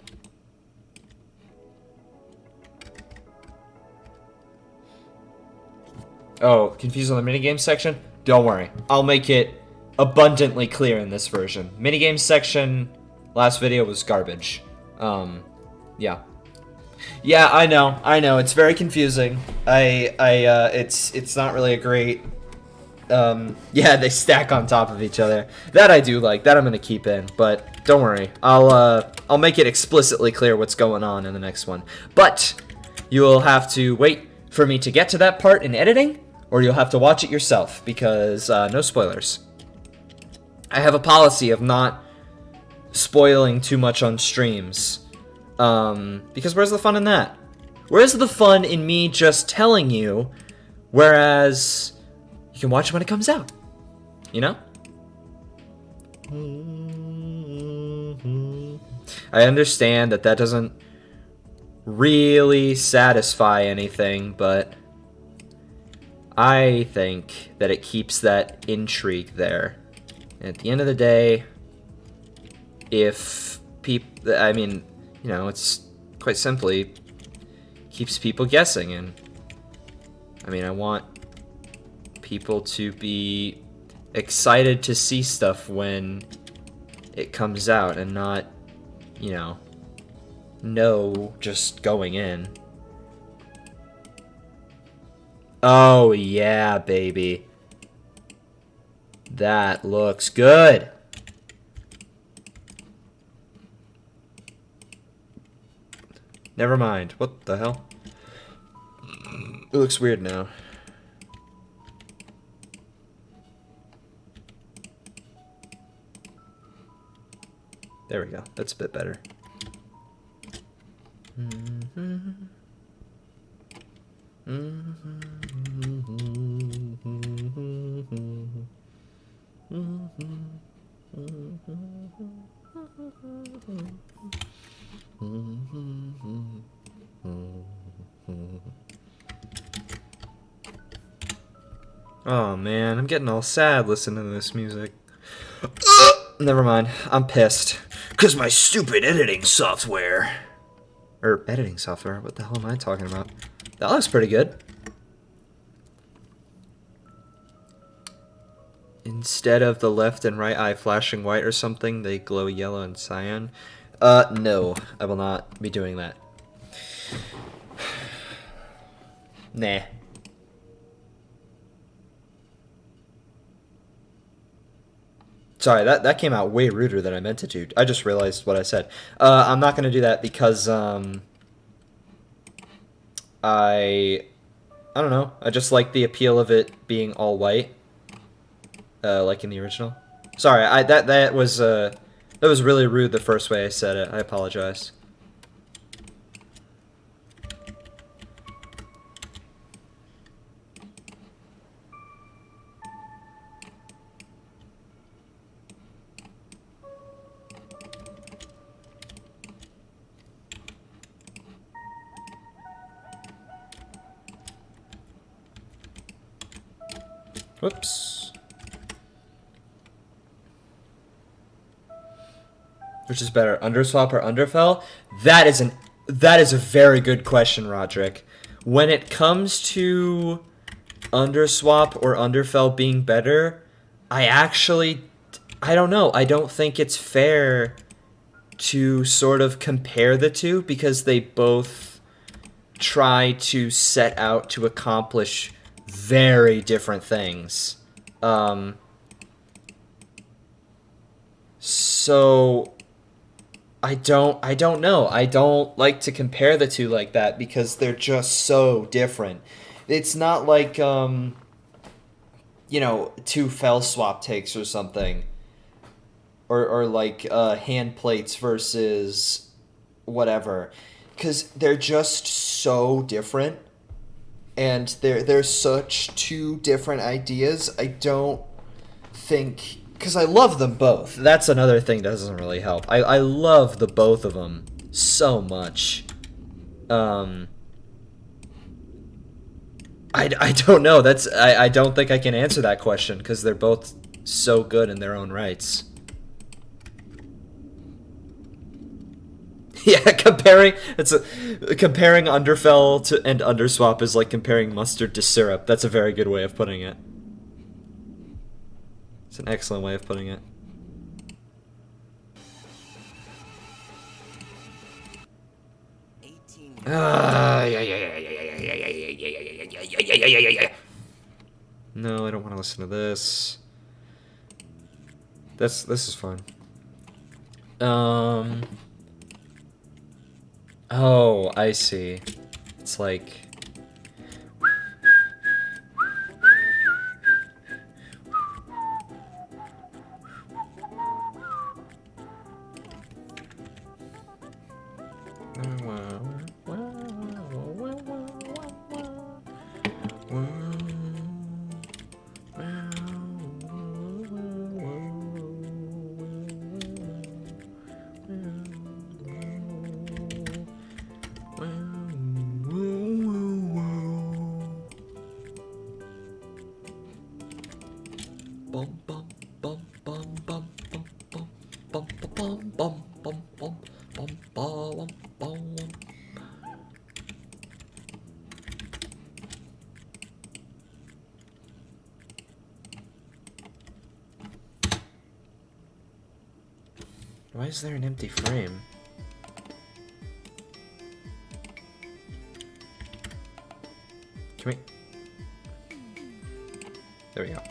Oh, confused on the minigame section? Don't worry. I'll make it abundantly clear in this version. Minigame section, last video was garbage. Yeah. Yeah, I know, it's very confusing. It's not really a great, yeah, they stack on top of each other. That I do like, that I'm gonna keep in, but don't worry. I'll make it explicitly clear what's going on in the next one. But, you'll have to wait for me to get to that part in editing, or you'll have to watch it yourself, because, no spoilers. I have a policy of not spoiling too much on streams. Because where's the fun in that? Where's the fun in me just telling you, whereas you can watch it when it comes out? You know? I understand that that doesn't really satisfy anything, but I think that it keeps that intrigue there. And at the end of the day, if people, I mean, you know, it's quite simply keeps people guessing, and I mean, I want people to be excited to see stuff when it comes out and not, you know, just going in. Oh yeah, baby. That looks good. Never mind. What the hell? It looks weird now. There we go. That's a bit better. Oh man, I'm getting all sad listening to this music. Never mind, I'm pissed. 'Cause my stupid editing software. Or editing software. What the hell am I talking about? That looks pretty good. Instead of the left and right eye flashing white or something, they glow yellow and cyan. No, I will not be doing that. Nah. Sorry, that came out way ruder than I meant it to. I just realized what I said. I'm not going to do that because, I don't know. I just like the appeal of it being all white. Like in the original. Sorry, that was really rude the first way I said it. I apologize. Whoops. Which is better, underswap or underfell? That is a very good question, Roderick. When it comes to underswap or underfell being better, I don't know. I don't think it's fair to sort of compare the two because they both try to set out to accomplish very different things. So I don't know. I don't like to compare the two like that because they're just so different. It's not like you know, two fell swap takes or something. Or like hand plates versus whatever. Cuz they're just so different. And they're such two different ideas. I don't think, because I love them both. That's another thing that doesn't really help. I love the both of them so much. I don't know. I don't think I can answer that question because they're both so good in their own rights. Yeah, comparing underfell to and underswap is like comparing mustard to syrup. That's a very good way of putting it. It's an excellent way of putting it. No, I don't want to listen to this. This is fun. Oh, I see. It's like... Why is there an empty frame? Can we... There we go.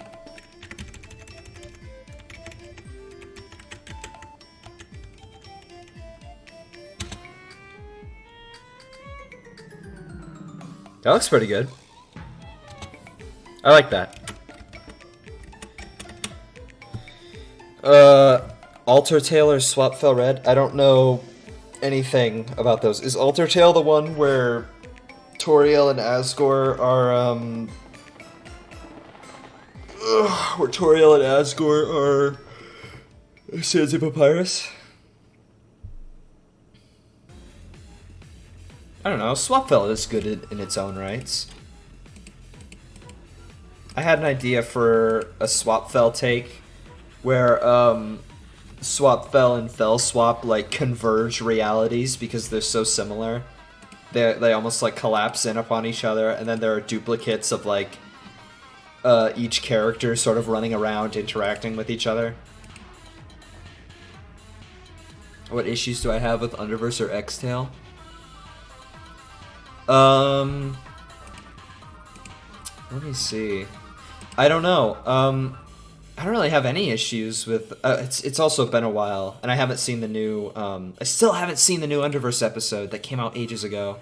That looks pretty good. I like that. Alter Tail or Swap Fell Red? I don't know anything about those. Is Alter Tail the one where Toriel and Asgore are, where Toriel and Asgore are Sands of Papyrus? I don't know. Swapfell is good in its own rights. I had an idea for a Swapfell take where Swap Fell and Fell Swap like converge realities because they're so similar. They almost like collapse in upon each other, and then there are duplicates of like each character sort of running around interacting with each other. What issues do I have with Underverse or X-Tail? Let me see. I don't know. I don't really have any issues with. It's also been a while, and I haven't seen the new. I still haven't seen the new Underverse episode that came out ages ago.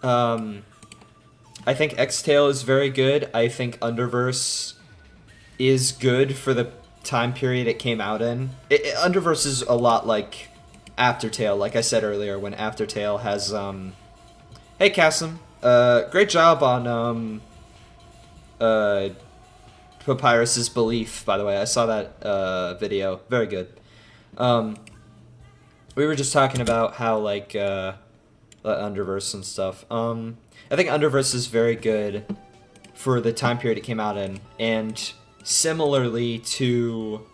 I think X-Tail is very good. I think Underverse is good for the time period it came out in. Underverse is a lot like Aftertale, like I said earlier, when Aftertale has. Hey, Cassim. Great job on Papyrus's Belief, by the way. I saw that video. Very good. We were just talking about how, like, Underverse and stuff. I think Underverse is very good for the time period it came out in, and similarly to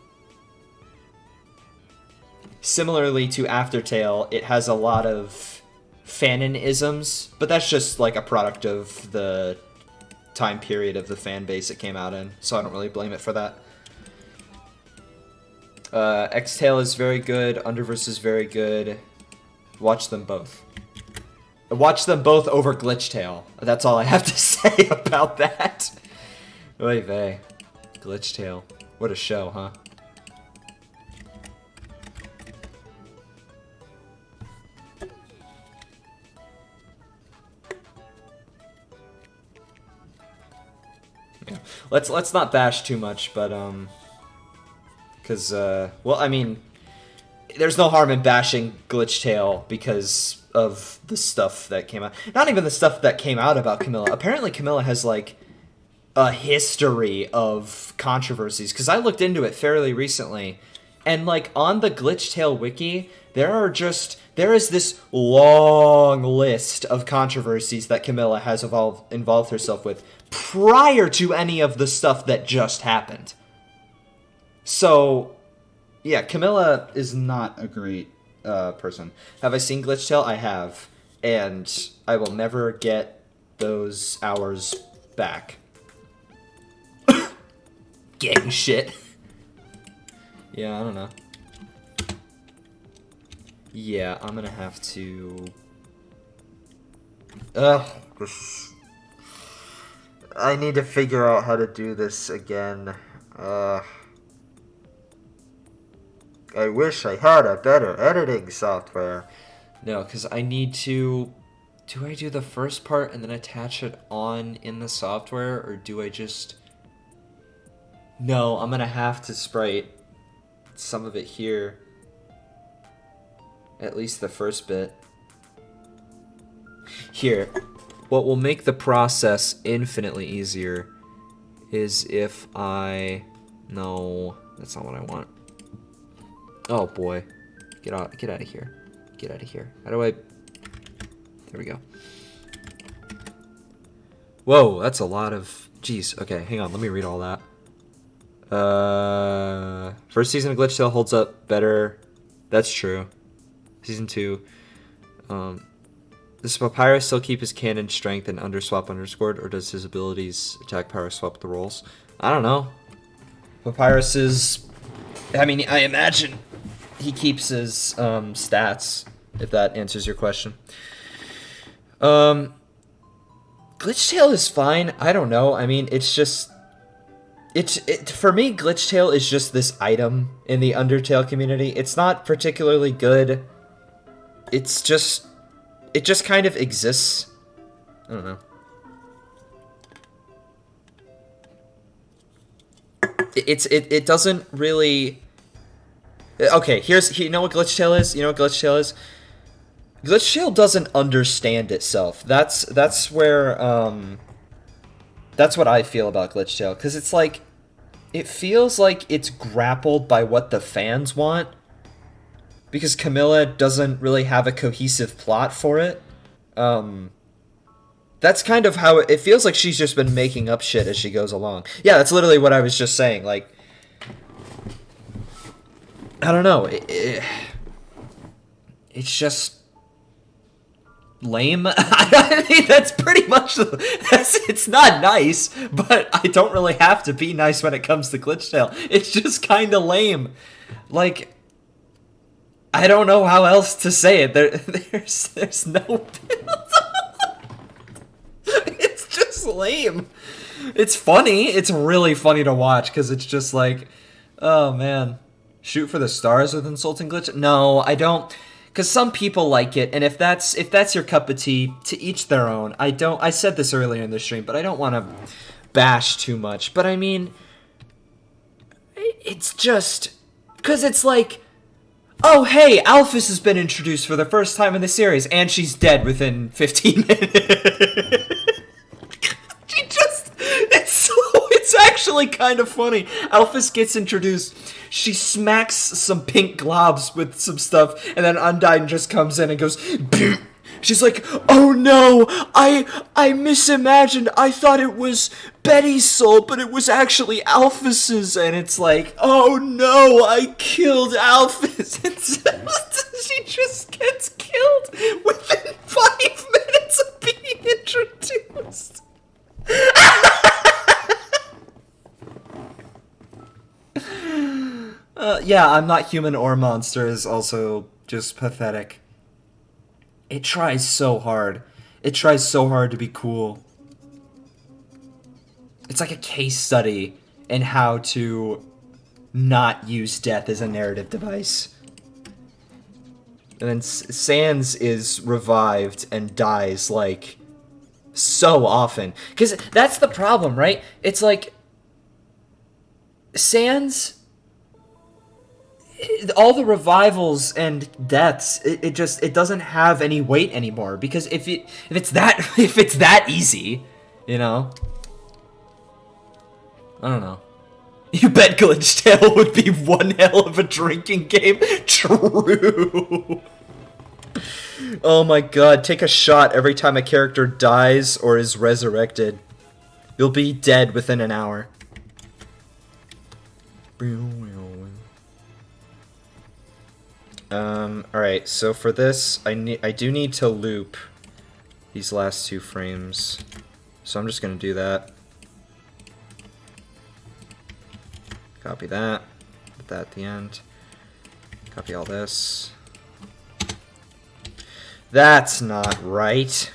Aftertale, it has a lot of fanon-isms, but that's just like a product of the time period of the fan base it came out in, so I don't really blame it for that. X-Tail is very good, Underverse is very good. Watch them both. Watch them both over Glitchtail. That's all I have to say about that. Oy vey. Glitchtail. What a show, huh? Yeah. Let's not bash too much, but cause well, I mean, there's no harm in bashing Glitchtail because of the stuff that came out. Not even the stuff that came out about Camilla. Apparently Camilla has like a history of controversies, because I looked into it fairly recently, and like on the Glitchtail wiki, there is this long list of controversies that Camilla has involved herself with prior to any of the stuff that just happened. So, yeah, Camilla is not a great person. Have I seen Glitchtail? I have, and I will never get those hours back. Gang shit. Yeah, I don't know. Yeah, I'm gonna have to. I need to figure out how to do this again. I wish I had a better editing software. No, because I need to... Do I do the first part and then attach it on in the software, or do I just... No, I'm going to have to sprite some of it here. At least the first bit. Here. What will make the process infinitely easier is if I... No, that's not what I want. Oh boy. Get out of here. Get out of here. How do I... There we go. Whoa, that's a lot of... Jeez, okay, hang on, let me read all that. First season of Glitchtail holds up better. That's true. Season 2. Does Papyrus still keep his canon strength and underswap underscored, or does his abilities attack power swap the roles? I don't know. Papyrus is... I mean, I imagine he keeps his stats, if that answers your question. Glitchtail is fine. I don't know. I mean, it's just... for me, Glitchtail is just this item in the Undertale community. It's not particularly good. It's just... It just kind of exists. I don't know. It doesn't really... Okay, you know what Glitchtail is? You know what Glitchtail is? Glitchtail doesn't understand itself. That's where, that's what I feel about Glitchtail. Because it's like... It feels like it's grappled by what the fans want. Because Camilla doesn't really have a cohesive plot for it. That's kind of how it feels like she's just been making up shit as she goes along. Yeah, that's literally what I was just saying. Like, I don't know. It's just lame. I mean, that's pretty much. It's not nice, but I don't really have to be nice when it comes to Glitch Tale. It's just kind of lame. Like, I don't know how else to say it. There's no build. It's just lame. It's funny. It's really funny to watch because it's just like, oh man, shoot for the stars with insulting glitch. No, I don't. Because some people like it, and if that's your cup of tea, to each their own. I said this earlier in the stream, but I don't want to bash too much. But I mean, it's just because it's like, oh hey, Alphys has been introduced for the first time in the series, and she's dead within 15 minutes. It's actually kind of funny. Alphys gets introduced. She smacks some pink globs with some stuff, and then Undyne just comes in and goes, "Phew." She's like, oh no, I misimagined. I thought it was Betty's soul, but it was actually Alphys's. And it's like, oh no, I killed Alphys. She just gets killed within 5 minutes of being introduced. Yeah, I'm Not Human or Monster is also just pathetic. It tries so hard. It tries so hard to be cool. It's like a case study in how to not use death as a narrative device. And then Sans is revived and dies, like, so often. Because that's the problem, right? It's like, Sans, all the revivals and deaths, it doesn't have any weight anymore. Because if it's that easy, you know, I don't know. You bet Glitch Tale would be one hell of a drinking game. True. Oh my god, take a shot every time a character dies or is resurrected. You'll be dead within an hour. Alright, so for this, I do need to loop these last 2 frames. So I'm just gonna do that. Copy that. Put that at the end. Copy all this. That's not right.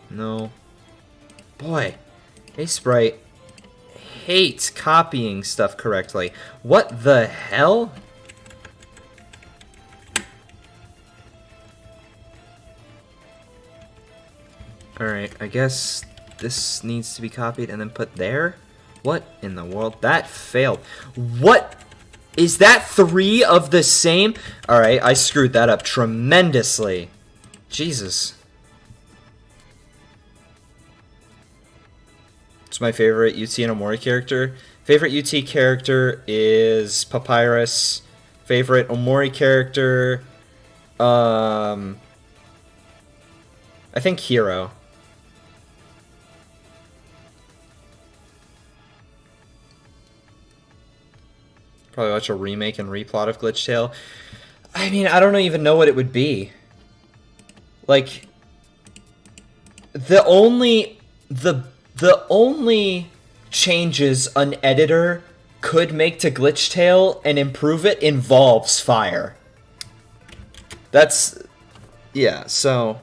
No. Boy, Sprite hates copying stuff correctly. What the hell? Alright, I guess this needs to be copied and then put there? What in the world? That failed. What? Is that 3 of the same? Alright, I screwed that up tremendously. Jesus. It's my favorite UT and Omori character. Favorite UT character is Papyrus. Favorite Omori character, I think Hero. Probably watch a remake and replot of Glitch Tale. I mean, I don't even know what it would be. Like, the only changes an editor could make to Glitch Tale and improve it involves fire. That's, yeah, so.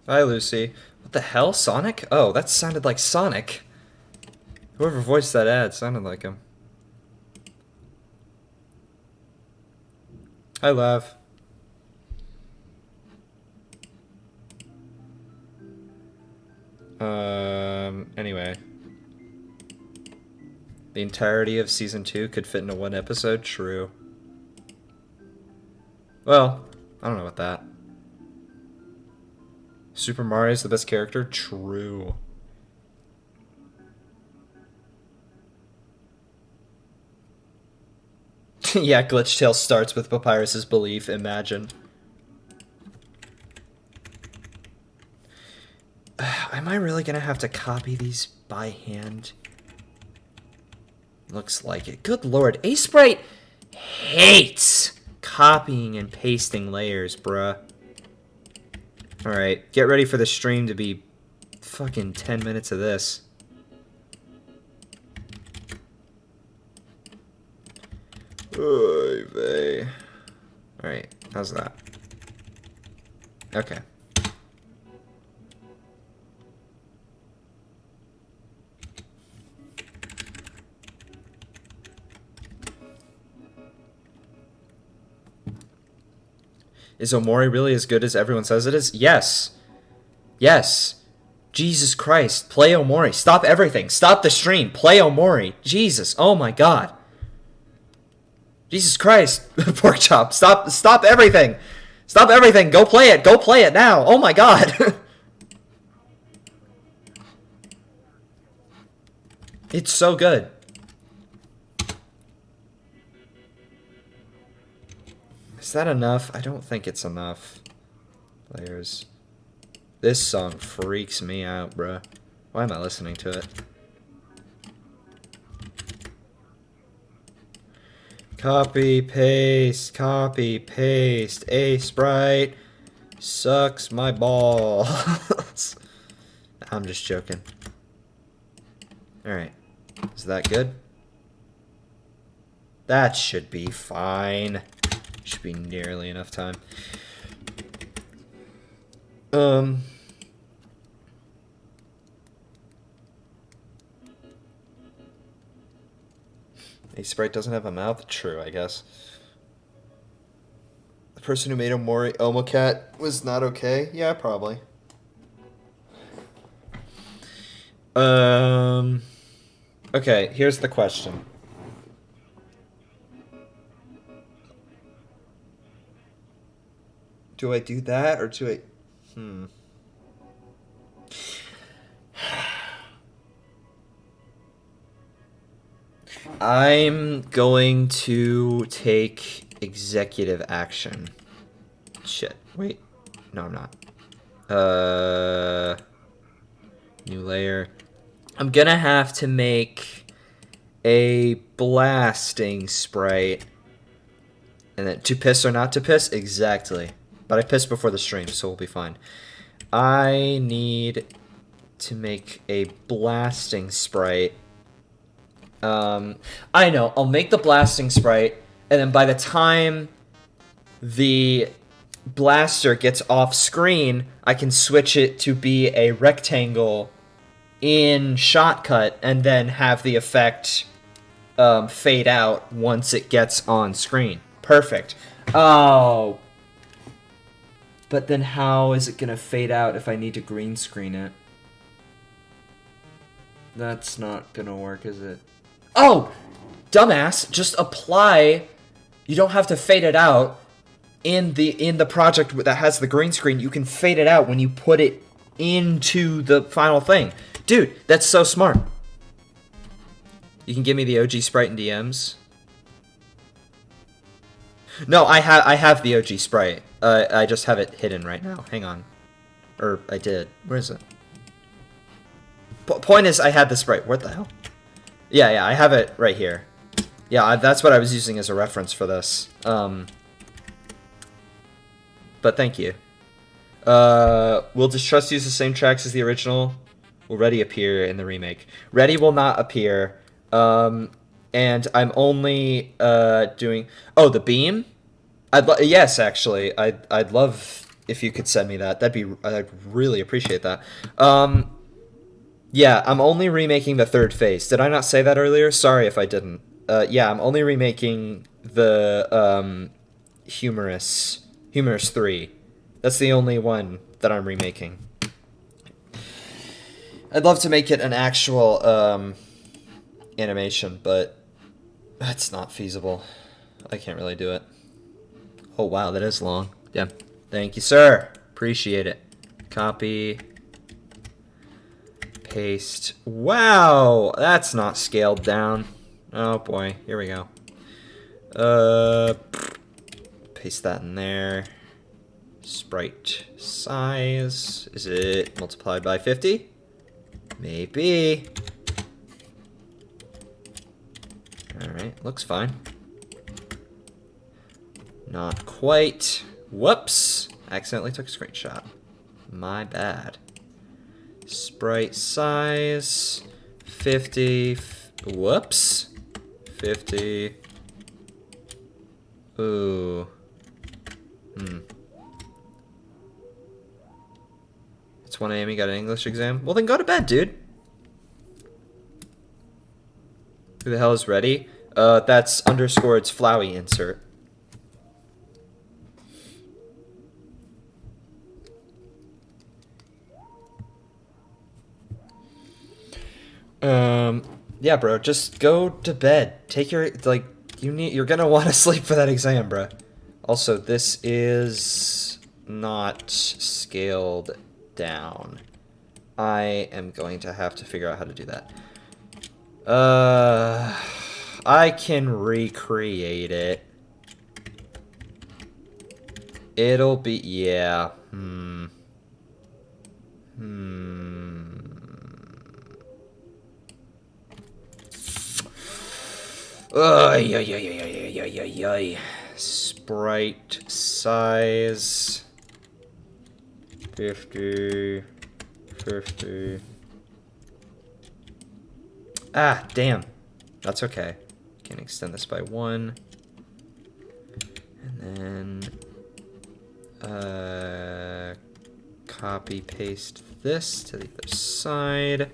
Hi, Lucy. What the hell? Sonic? Oh, that sounded like Sonic. Whoever voiced that ad sounded like him. Hi, Lav. Anyway. The entirety of Season 2 could fit into 1 episode? True. Well, I don't know about that. Super Mario's the best character? True. Yeah, Glitch Tale starts with Papyrus's belief, imagine. Am I really gonna have to copy these by hand? Looks like it. Good lord, Sprite hates copying and pasting layers, bruh. Alright, get ready for the stream to be fucking 10 minutes of this. Oy vey. Alright, how's that? Okay. Is Omori really as good as everyone says it is? Yes. Yes. Jesus Christ. Play Omori. Stop everything. Stop the stream. Play Omori. Jesus. Oh my god. Jesus Christ. Pork chop. Stop everything. Stop everything. Go play it. Go play it now. Oh my god. It's so good. Is that enough? I don't think it's enough. Layers. This song freaks me out, bruh. Why am I listening to it? Copy, paste, copy, paste. Sprite sucks my balls. I'm just joking. Alright. Is that good? That should be fine. Should be nearly enough time. Sprite doesn't have a mouth? True, I guess. The person who made Omori Omocat was not okay? Yeah, probably. Okay, here's the question. Do I do that, or do I... I'm going to take executive action. Shit. Wait. No, I'm not. New layer. I'm gonna have to make a blasting sprite. And then, to piss or not to piss? Exactly. But I pissed before the stream, so we'll be fine. I need to make a blasting sprite. I know, I'll make the blasting sprite, and then by the time the blaster gets off screen, I can switch it to be a rectangle in Shotcut, and then have the effect fade out once it gets on screen. Perfect. Oh. But then how is it gonna fade out if I need to green screen it? That's not gonna work, is it? Oh! Dumbass, just apply. You don't have to fade it out in the project that has the green screen. You can fade it out when you put it into the final thing. Dude, that's so smart. You can give me the OG sprite in DMs. No, I have the OG sprite. I just have it hidden right now. Hang on. Or I did. Where is it? Point is, I had the sprite. What the hell? Yeah, I have it right here. Yeah, that's what I was using as a reference for this. But thank you. Will Distrust use the same tracks as the original? Will Ready appear in the remake? Ready will not appear. And I'm only doing... Oh, the beam? Yes, actually. I'd love if you could send me that. I'd really appreciate that. Yeah, I'm only remaking the third phase. Did I not say that earlier? Sorry if I didn't. Yeah, I'm only remaking the Humorous 3. That's the only one that I'm remaking. I'd love to make it an actual animation, but that's not feasible. I can't really do it. Oh wow, that is long. Yeah. Thank you, sir. Appreciate it. Copy. Paste. Wow, that's not scaled down. Oh boy, here we go. Paste that in there. Sprite size. Is it multiplied by 50? Maybe. Alright, looks fine. Not quite. Whoops! Accidentally took a screenshot. My bad. Sprite size 50. Whoops. 50. Ooh. It's 1 a.m. You got an English exam? Well, then go to bed, dude. Who the hell is ready? That's underscore its Flowey insert. Yeah, bro, just go to bed. Take your, like, you're gonna want to sleep for that exam, bro. Also, this is not scaled down. I am going to have to figure out how to do that. I can recreate it. It'll be, yeah, Sprite size 50. Ah, damn. That's okay. Can extend this by 1. And then copy paste this to the other side.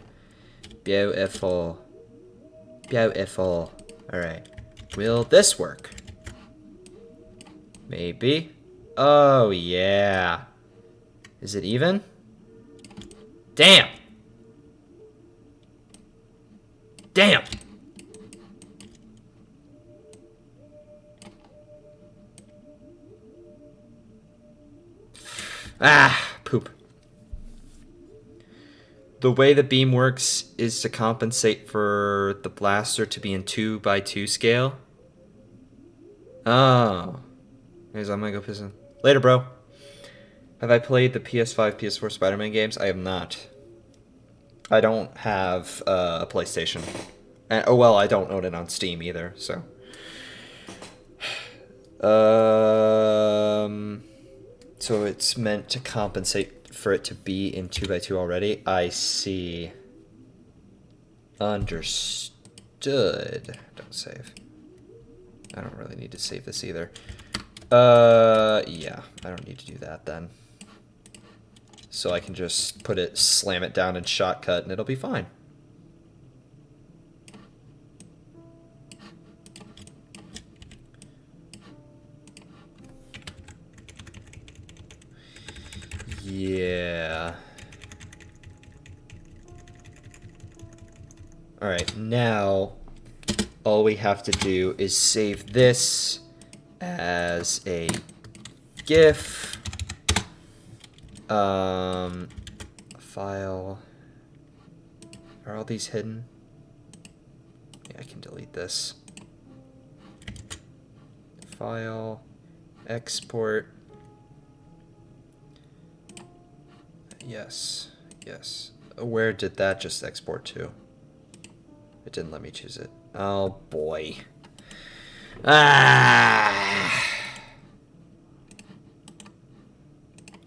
Beautiful. Beautiful. Alright. Will this work? Maybe. Oh, yeah. Is it even? Damn! Damn! Ah, poop. The way the beam works is to compensate for the blaster to be in 2x2 scale. Oh. Anyways, I'm gonna go piss in. Later, bro. Have I played the PS5, PS4 Spider-Man games? I have not. I don't have a PlayStation. And, oh, well, I don't own it on Steam either, so. So it's meant to compensate for it to be in 2x2 already. I see. Understood. Don't save. I don't really need to save this either. Yeah, I don't need to do that then. So I can just put it, slam it down in shotcut, and it'll be fine. Yeah. Alright, now all we have to do is save this as a GIF. File. Are all these hidden? Yeah, I can delete this. File. Export. Yes. Yes. Where did that just export to? It didn't let me choose it. Oh boy. Ah!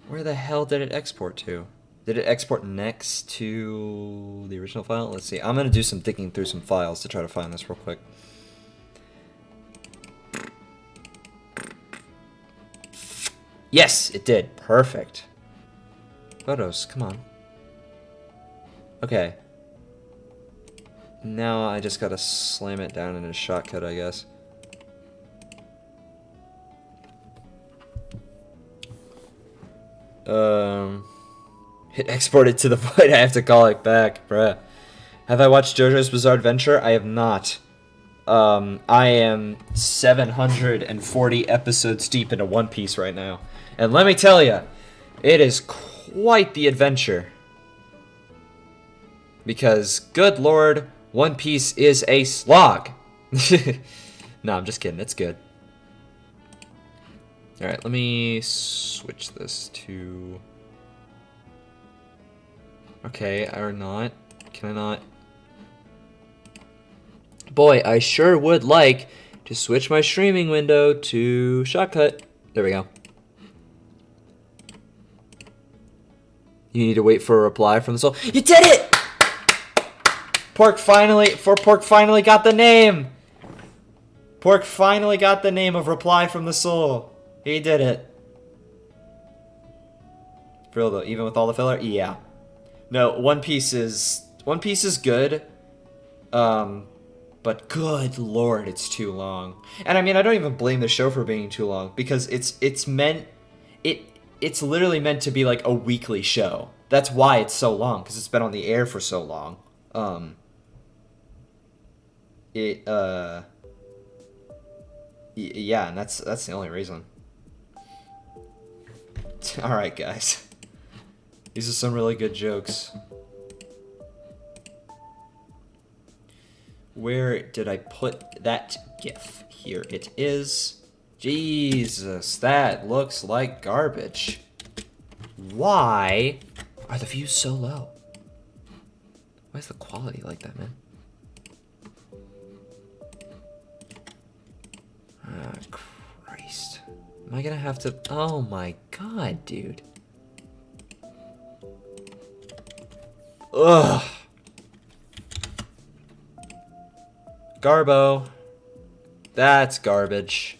Where the hell did it export to? Did it export next to the original file? Let's see. I'm gonna do some digging through some files to try to find this real quick. Yes, it did. Perfect. Photos, come on. Okay. Now I just gotta slam it down in a shotcut, I guess. Hit exported to the point I have to call it back, bruh. Have I watched JoJo's Bizarre Adventure? I have not. I am 740 episodes deep into One Piece right now. And let me tell you, it is quite the adventure. Because, good lord, One Piece is a slog. No, I'm just kidding. It's good. Alright, let me switch this to... Okay, or not. Can I not? Boy, I sure would like to switch my streaming window to Shotcut. There we go. You need to wait for a reply from the soul. You did it! Pork finally got the name. Pork finally got the name of reply from the soul. He did it. For real though, even with all the filler? Yeah. No, One Piece is good. But good lord, it's too long. And I mean, I don't even blame the show for being too long because it's literally meant to be like a weekly show. That's why it's so long, because it's been on the air for so long. Yeah, and that's the only reason. All right, guys. These are some really good jokes. Where did I put that GIF? Here it is. Jesus, that looks like garbage. Why are the views so low? Why is the quality like that, man? Ah, Christ. Am I gonna have to... Oh my god, dude. Ugh. Garbo. That's garbage.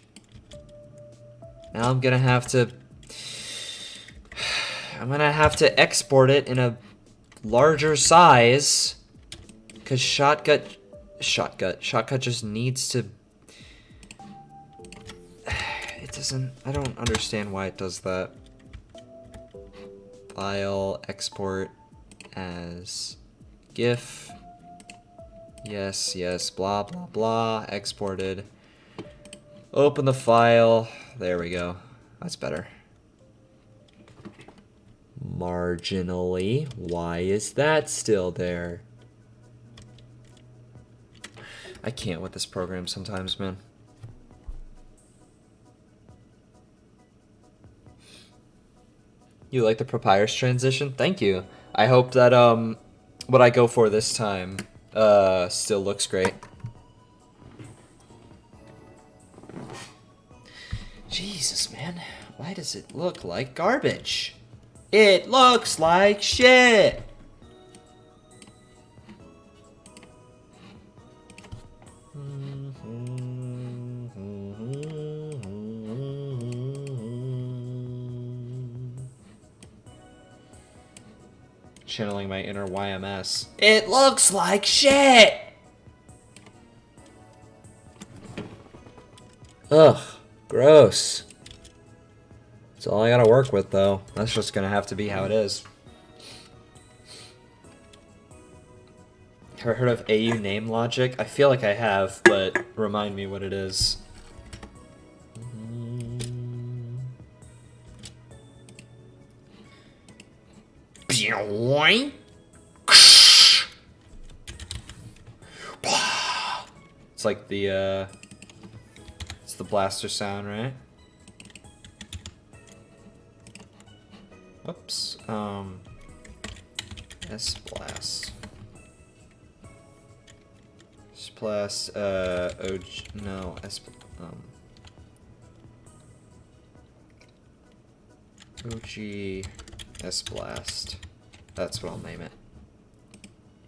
Now I'm gonna have to export it in a larger size. Cause Shotcut just needs to... It doesn't... I don't understand why it does that. File, export as GIF. Yes, blah, blah, blah. Exported. Open the file. There we go. That's better. Marginally. Why is that still there? I can't with this program sometimes, man. You like the Papyrus transition? Thank you. I hope that what I go for this time still looks great. Jesus, man. Why does it look like garbage? It looks like shit! Channeling my inner YMS. It looks like shit! Ugh, gross. That's all I gotta work with, though. That's just gonna have to be how it is. Ever heard of AU name logic? I feel like I have, but remind me what it is. It's like the it's the blaster sound, right? Whoops. S-blast. S-blast, OG, no, OG S-blast. That's what I'll name it.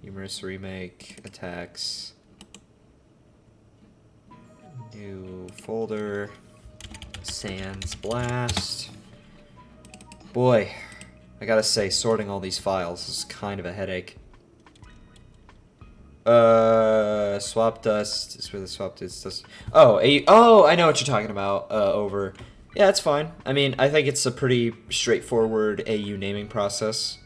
Humorous remake, attacks. New folder. Sans blast. Boy, I gotta say, sorting all these files is kind of a headache. Swap dust is where the swap dust. Oh, I know what you're talking about. Over. Yeah, that's fine. I mean, I think it's a pretty straightforward AU naming process.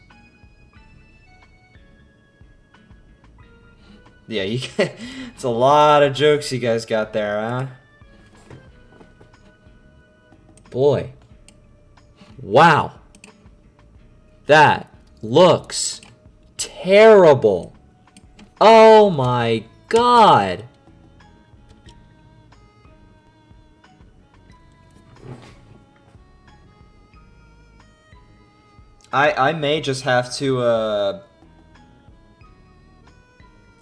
Yeah, it's a lot of jokes you guys got there, huh? Boy. Wow. That looks terrible. Oh my god. I may just have to,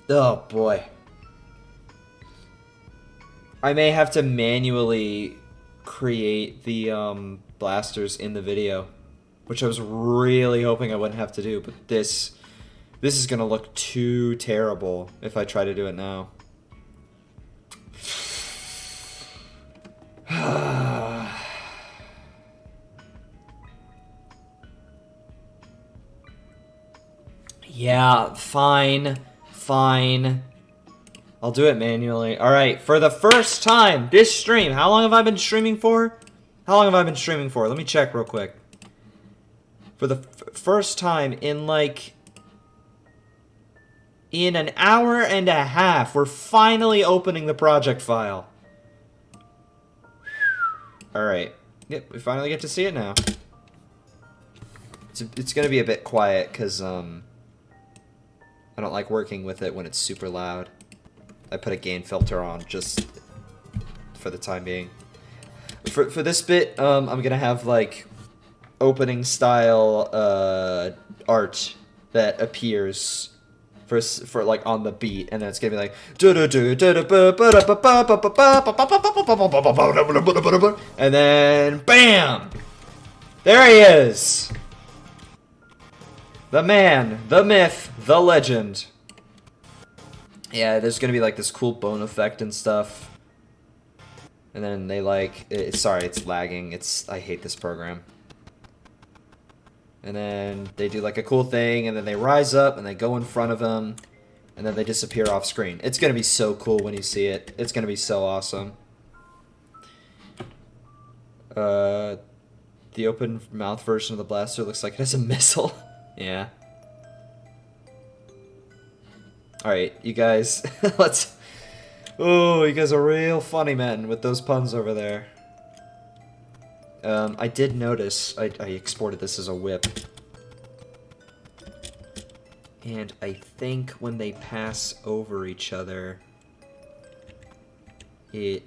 oh boy. I may have to manually create the, blasters in the video. Which I was really hoping I wouldn't have to do, but this is gonna look too terrible if I try to do it now. Yeah, fine. I'll do it manually. Alright, for the first time, this stream, how long have I been streaming for? Let me check real quick. For the first time in like... in an hour and a half, we're finally opening the project file. Alright. Yep, we finally get to see it now. It's gonna be a bit quiet, because, I don't like working with it when it's super loud. I put a gain filter on just for the time being. For this bit, I'm gonna have like opening style art that appears for like on the beat, and then it's gonna be like and then bam! There he is! The man, the myth, the legend. Yeah, there's gonna be like this cool bone effect and stuff. And then they like, sorry, it's lagging. I hate this program. And then they do like a cool thing, and then they rise up and they go in front of him, and then they disappear off screen. It's gonna be so cool when you see it. It's gonna be so awesome. The open mouth version of the blaster looks like it has a missile. Yeah. Alright, you guys, let's... Oh, you guys are real funny, men, with those puns over there. I did notice, I exported this as a whip. And I think when they pass over each other, it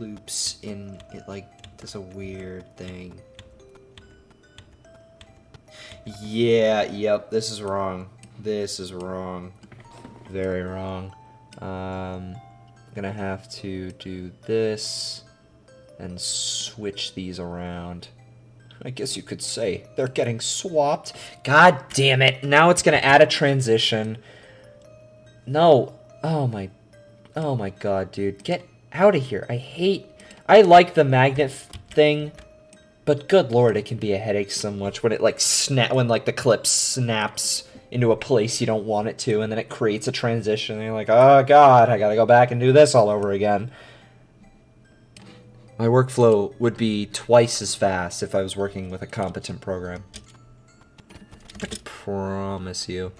loops in, it like does a weird thing. Yeah, yep, this is wrong. This is wrong. Very wrong. I'm gonna have to do this and switch these around. I guess you could say they're getting swapped. God damn it. Now it's gonna add a transition. No. Oh my god, dude. Get out of here. I like the magnet thing, but good lord, it can be a headache so much when it like when like the clip snaps into a place you don't want it to, and then it creates a transition, and you're like, oh god, I gotta go back and do this all over again. My workflow would be twice as fast if I was working with a competent program. I promise you.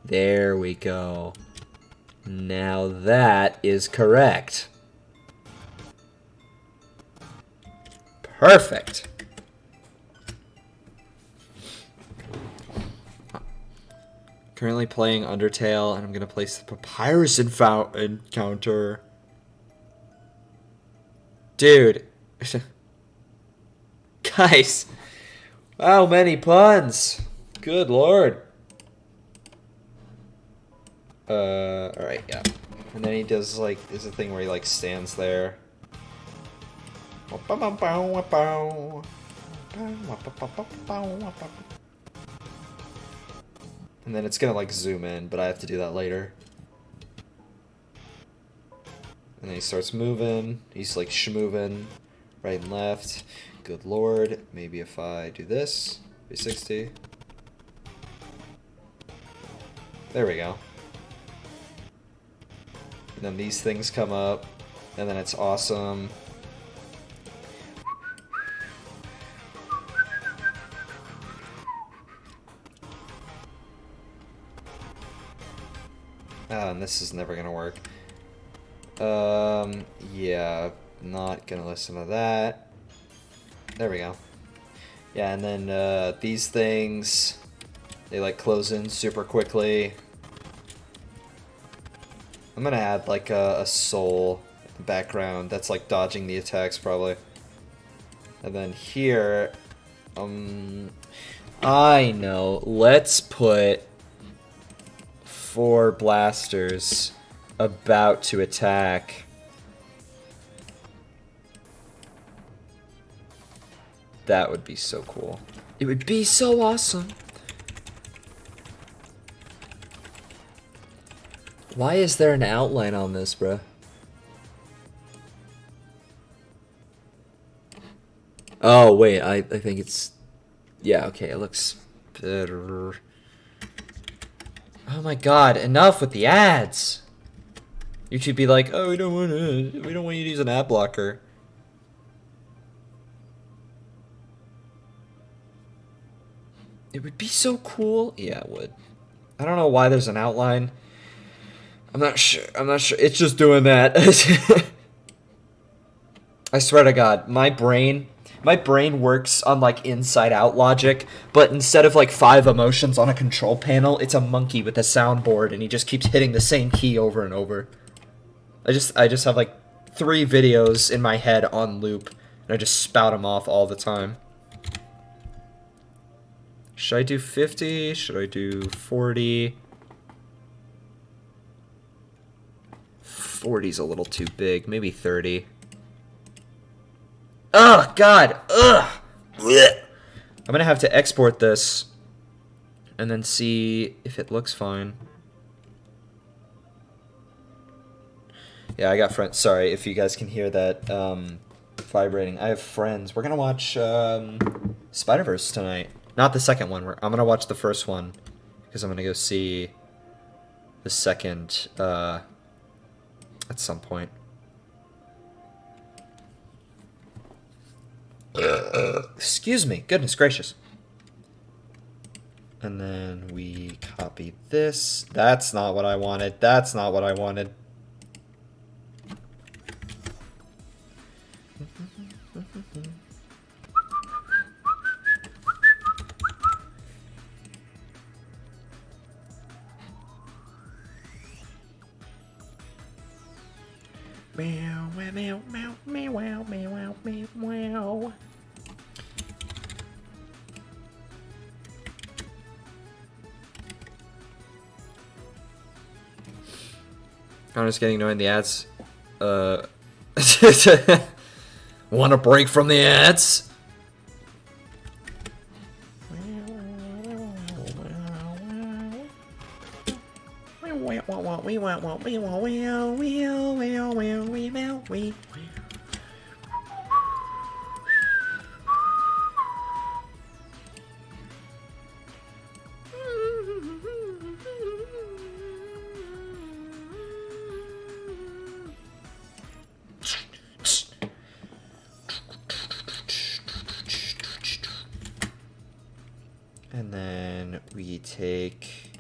There we go. Now that is correct. Perfect. Currently playing Undertale, and I'm gonna place the Papyrus encounter. Dude. Guys. How many puns? Good lord. Alright, yeah. And then he does, like, there's a thing where he, like, stands there. And then it's gonna, like, zoom in, but I have to do that later. And then he starts moving. He's, like, schmoving right and left. Good lord. Maybe if I do this. 360. There we go. And then these things come up. And then it's awesome. And this is never gonna work. Yeah, not gonna listen to that. There we go. Yeah, and then these things, they like close in super quickly. I'm gonna add like a soul in the background that's like dodging the attacks probably. And then here, I know, let's put 4 blasters about to attack. That would be so cool. It would be so awesome. Why is there an outline on this, bruh? Oh, wait, I think it's... Yeah, okay, it looks better. Oh my god, enough with the ads! You should be like, oh, we don't want you to use an ad blocker. It would be so cool. Yeah, it would. I don't know why there's an outline. I'm not sure. It's just doing that. I swear to God, my brain works on like inside out logic, but instead of like 5 emotions on a control panel, it's a monkey with a soundboard and he just keeps hitting the same key over and over. I just have like 3 videos in my head on loop and I just spout them off all the time. Should I do 50? Should I do 40? 40's a little too big. Maybe 30. Oh, God! Ugh! Blech. I'm gonna have to export this and then see if it looks fine. Yeah, I got friends. Sorry if you guys can hear that vibrating. I have friends. We're gonna watch Spider-Verse tonight. Not the second one. I'm gonna watch the first one because I'm gonna go see the second at some point. Excuse me. Goodness gracious. And then we copy this. That's not what I wanted. That's not what I wanted. Meow, meow, meow, meow, meow, meow, meow, meow. I'm just getting annoyed. The ads. Want a break from the ads? And then we take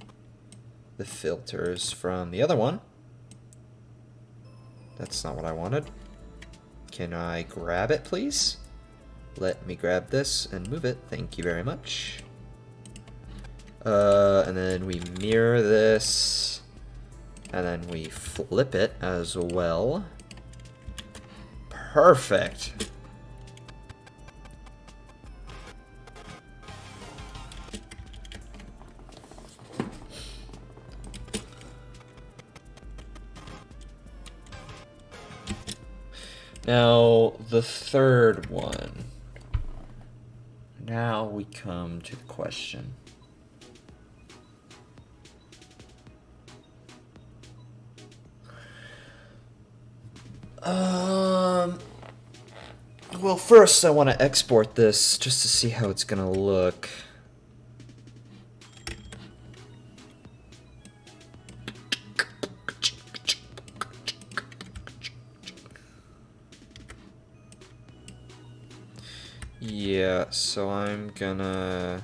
the filters from the other one. That's not what I wanted. Can I grab it, please? Let me grab this and move it. Thank you very much. And then we mirror this. And then we flip it as well. Perfect. Now, the third one. Now we come to the question. Well, first I want to export this just to see how it's gonna look. Yeah, so I'm gonna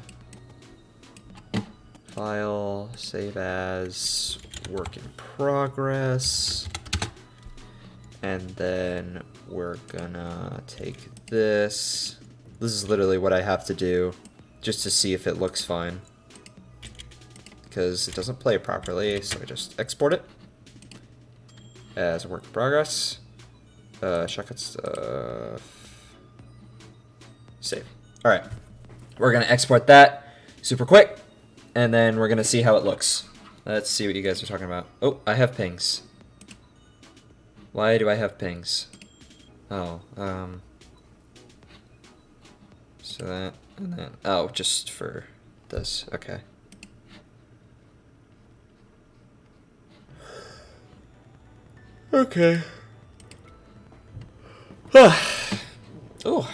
file, save as, work in progress, and then we're gonna take this This is literally what I have to do just to see if it looks fine. Because it doesn't play properly, so I just export it as a work in progress. Shortcut stuff. Save. Alright. We're going to export that super quick, and then we're going to see how it looks. Let's see what you guys are talking about. Oh, I have pings. Why do I have pings? Oh, so that, and then, oh, just for this, okay. Okay. Oh,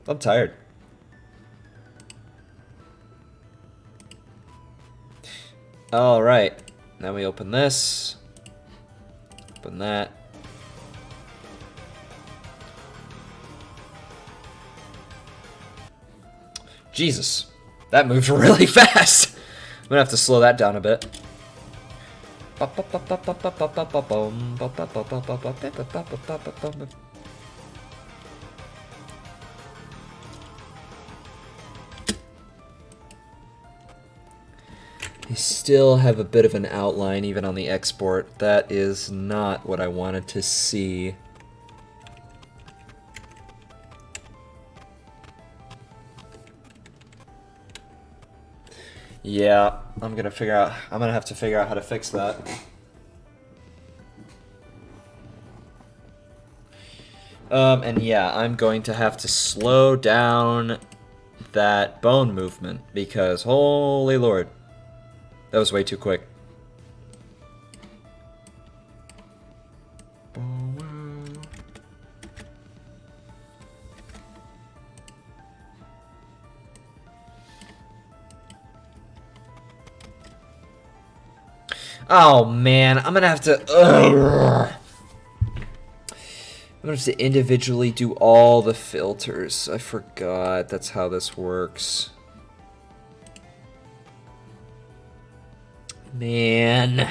I'm tired. All right, now we open this, open that. Jesus, that moved really fast. I'm gonna have to slow that down a bit. I still have a bit of an outline even on the export. That is not what I wanted to see. Yeah, I'm gonna have to figure out how to fix that. And yeah, I'm going to have to slow down that bone movement because holy lord, that was way too quick. Oh man, I'm gonna have to individually do all the filters. I forgot that's how this works. Man.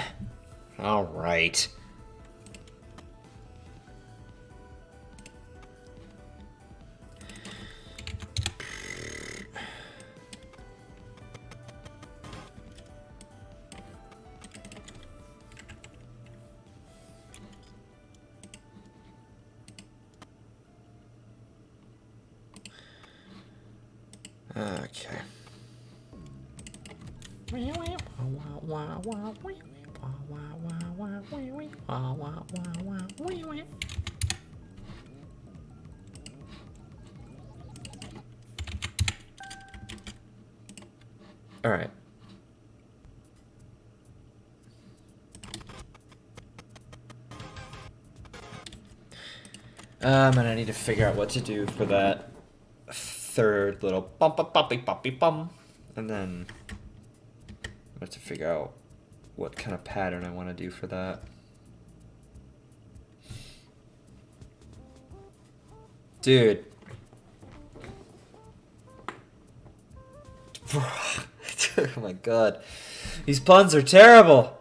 All right. Okay. All right. And I need to figure out what to do for that third little bump bump bumpy bumpy bum, and then I have to figure out what kind of pattern I want to do for that. Dude. Oh my god. These puns are terrible.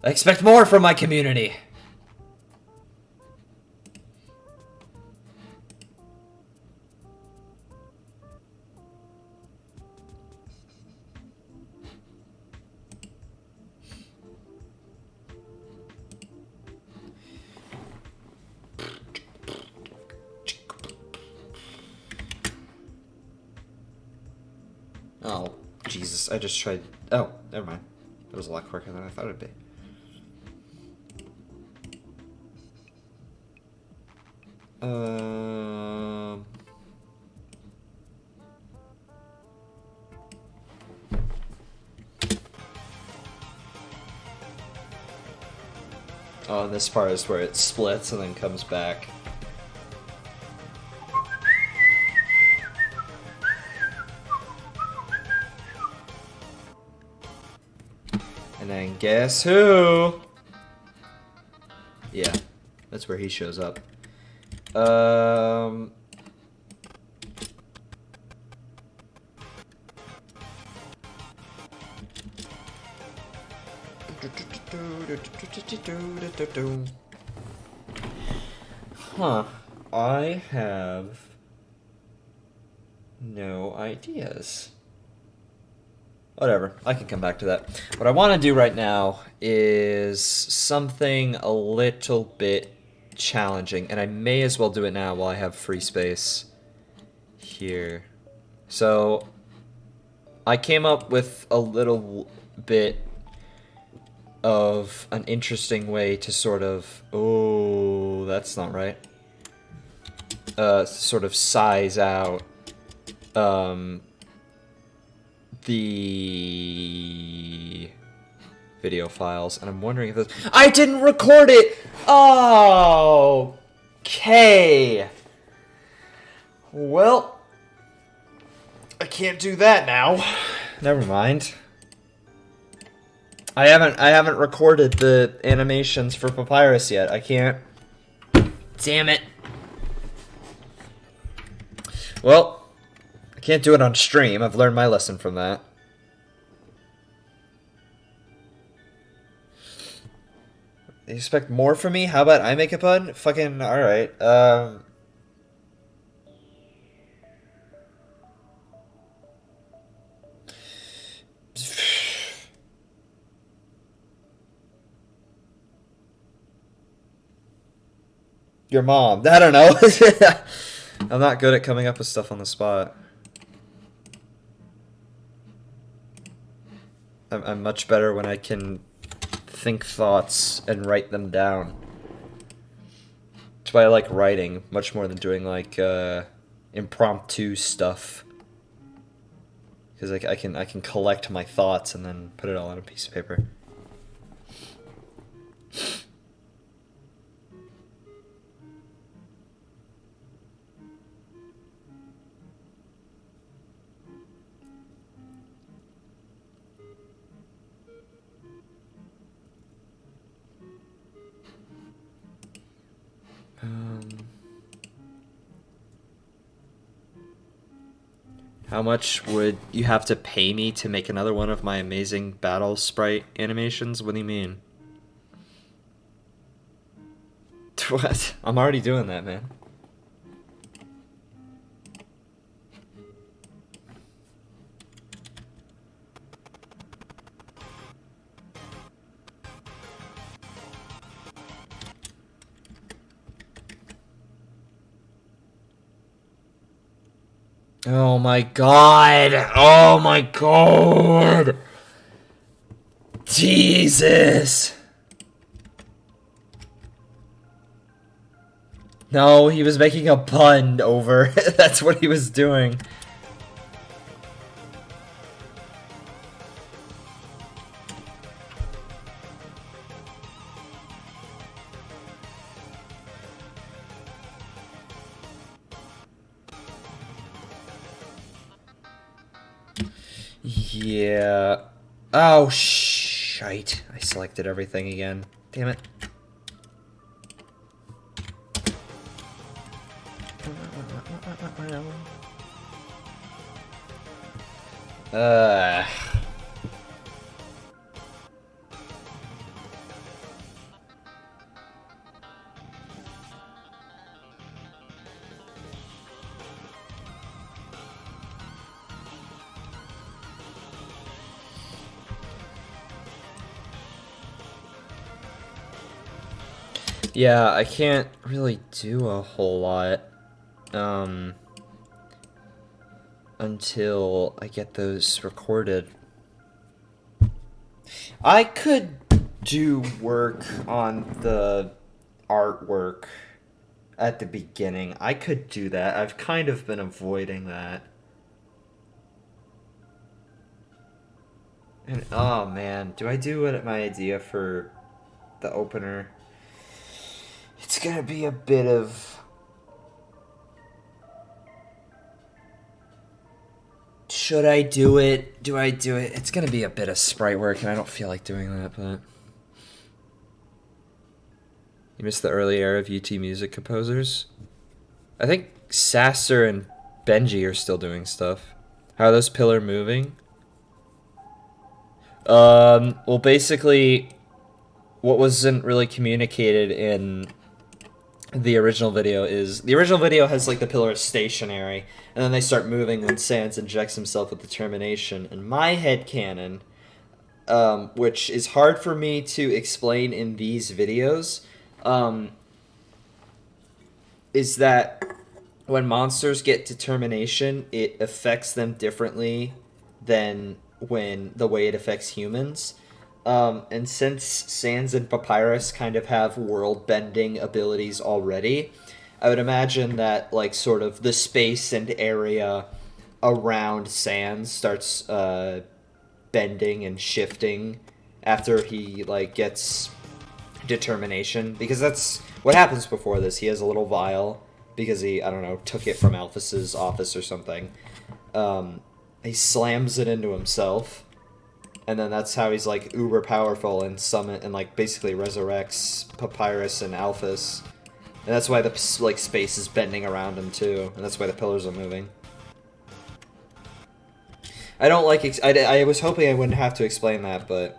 I expect more from my community. Oh, Jesus, I just tried... Oh, never mind. It was a lot quicker than I thought it'd be. Oh, and this part is where it splits and then comes back. And then guess who? Yeah, that's where he shows up. Huh. I have no ideas. Whatever, I can come back to that. What I want to do right now is something a little bit challenging, and I may as well do it now while I have free space here. So, I came up with a little bit of an interesting way to sort of... Oh, that's not right. Sort of size out the video files, and I'm wondering if this... I didn't record it! Oh, okay. Well, I can't do that now. Never mind. I haven't recorded the animations for Papyrus yet. I can't. Damn it. Well, I can't do it on stream. I've learned my lesson from that. You expect more from me? How about I make a pun? Fucking alright. Your mom. I don't know. I'm not good at coming up with stuff on the spot. I'm much better when I can think thoughts and write them down. That's why I like writing much more than doing like impromptu stuff. Because I can collect my thoughts and then put it all on a piece of paper. How much would you have to pay me to make another one of my amazing battle sprite animations? What do you mean? What? I'm already doing that, man. Oh my god! Oh my god! Jesus! No, he was making a pun over. That's what he was doing. Yeah. Oh, shite. I selected everything again. Damn it. Yeah, I can't really do a whole lot until I get those recorded. I could do work on the artwork at the beginning. I could do that. I've kind of been avoiding that. And oh man, do I do what my idea for the opener? It's gonna be a bit of... Should I do it? Do I do it? It's gonna be a bit of sprite work, and I don't feel like doing that, but... You missed the early era of UT music composers? I think Sasser and Benji are still doing stuff. How are those pillar moving? Well, basically, what wasn't really communicated in the original video is. The original video has like the pillar stationary, and then they start moving when Sans injects himself with determination. And my headcanon, which is hard for me to explain in these videos, is that when monsters get determination, it affects them differently than when the way it affects humans. And since Sans and Papyrus kind of have world-bending abilities already, I would imagine that, like, sort of the space and area around Sans starts bending and shifting after he, like, gets determination. Because that's what happens before this. He has a little vial because he, I don't know, took it from Alphys's office or something. He slams it into himself. And then that's how he's, like, uber powerful and summon and, like, basically resurrects Papyrus and Alphys. And that's why the, like, space is bending around him, too. And that's why the pillars are moving. I don't like... I was hoping I wouldn't have to explain that, but...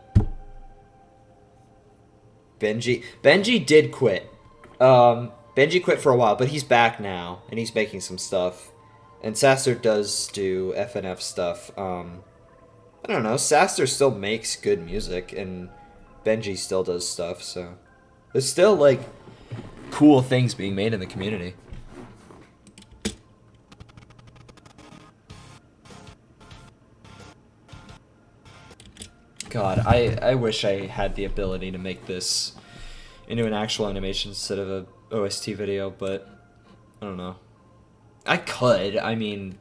Benji did quit. Benji quit for a while, but he's back now. And he's making some stuff. And Saster does do FNF stuff. I don't know, Saster still makes good music, and Benji still does stuff, so... There's still, like, cool things being made in the community. God, I wish I had the ability to make this into an actual animation instead of a OST video, but... I don't know. I could, I mean...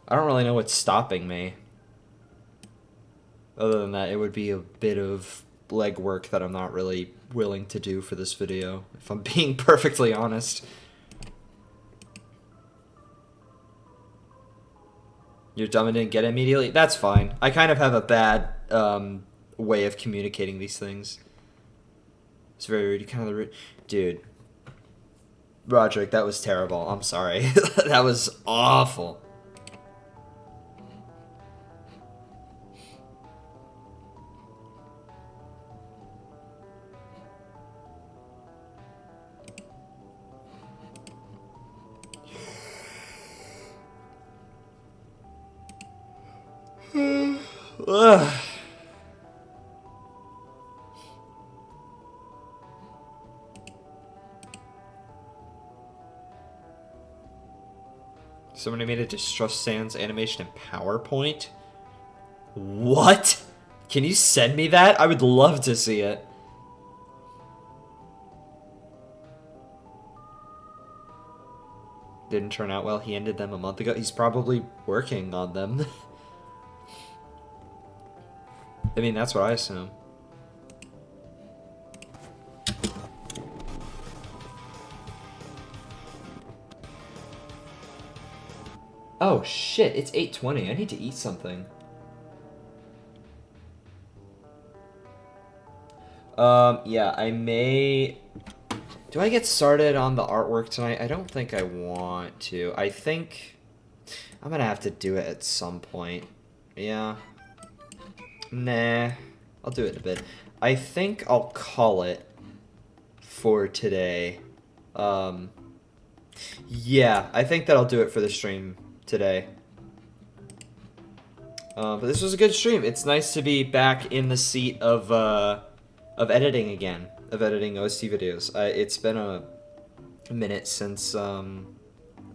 I don't really know what's stopping me. Other than that, it would be a bit of legwork that I'm not really willing to do for this video, if I'm being perfectly honest. You're dumb and didn't get it immediately? That's fine. I kind of have a bad way of communicating these things. It's very rude. Kind of rude. Dude. Roderick, that was terrible. I'm sorry. That was awful. Ugh. Somebody made a Distrust Sans animation in PowerPoint? What? Can you send me that? I would love to see it. Didn't turn out well. He ended them a month ago. He's probably working on them. I mean, that's what I assume. Oh shit, it's 8:20. I need to eat something. Yeah, I may... Do I get started on the artwork tonight? I don't think I want to. I think I'm gonna have to do it at some point. Yeah. Nah, I'll do it in a bit. I think I'll call it for today. Yeah, I think that I'll do it for the stream today. But this was a good stream. It's nice to be back in the seat of editing again, of editing OST videos. It's been a minute since I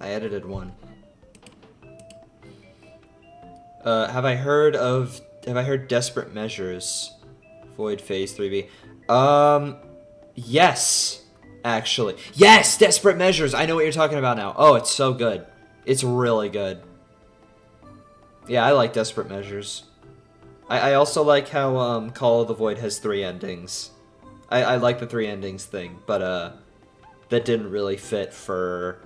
edited one. Have I heard Desperate Measures? Void Phase 3B. Yes, actually. Yes, Desperate Measures! I know what you're talking about now. Oh, it's so good. It's really good. Yeah, I like Desperate Measures. I also like how Call of the Void has 3 endings. I like the 3 endings thing, but that didn't really fit for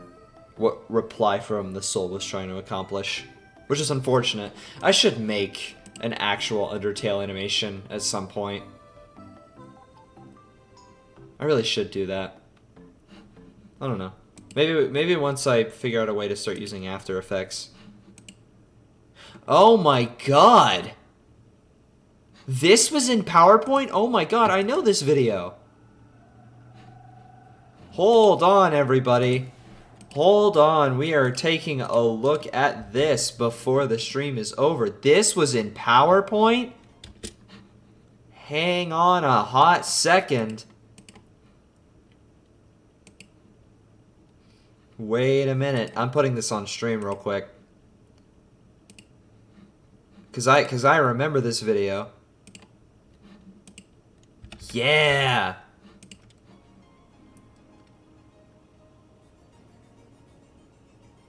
what Reply from the Soul was trying to accomplish. Which is unfortunate. I should make an actual Undertale animation at some point. I really should do that. I don't know. Maybe once I figure out a way to start using After Effects. Oh my god! This was in PowerPoint? Oh my god, I know this video. Hold on, everybody. Hold on. We are taking a look at this before the stream is over. This was in PowerPoint? Hang on a hot second. Wait a minute. I'm putting this on stream real quick. Cause I remember this video. Yeah.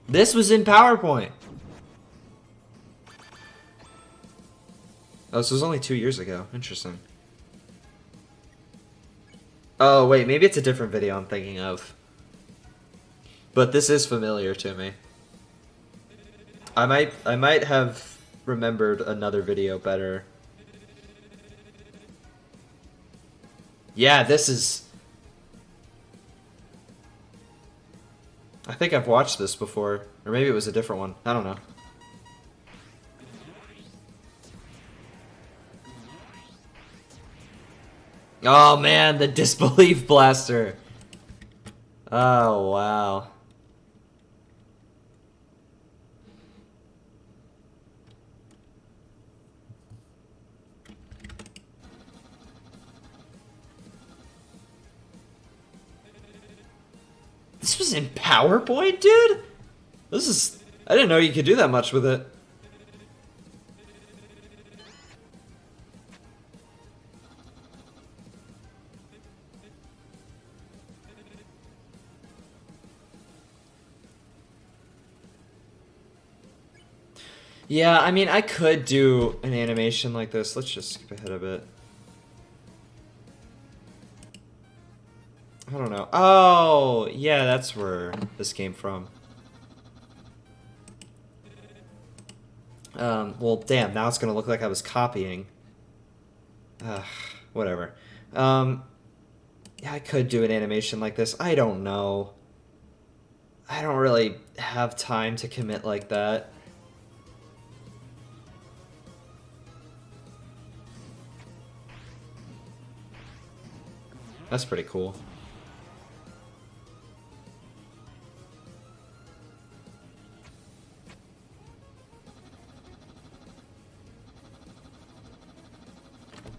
This was in PowerPoint. Oh, this was only 2 years ago. Interesting. Oh, wait, maybe it's a different video I'm thinking of. But this is familiar to me. I might have remembered another video better. Yeah, this is... I think I've watched this before. Or maybe it was a different one. I don't know. Oh man, the disbelief blaster. Oh wow. This was in PowerPoint, dude? This is... I didn't know you could do that much with it. Yeah, I mean, I could do an animation like this. Let's just skip ahead a bit. I don't know. Oh, yeah, that's where this came from. Well, damn, now it's gonna look like I was copying. Whatever. Yeah, I could do an animation like this. I don't know. I don't really have time to commit like that. That's pretty cool.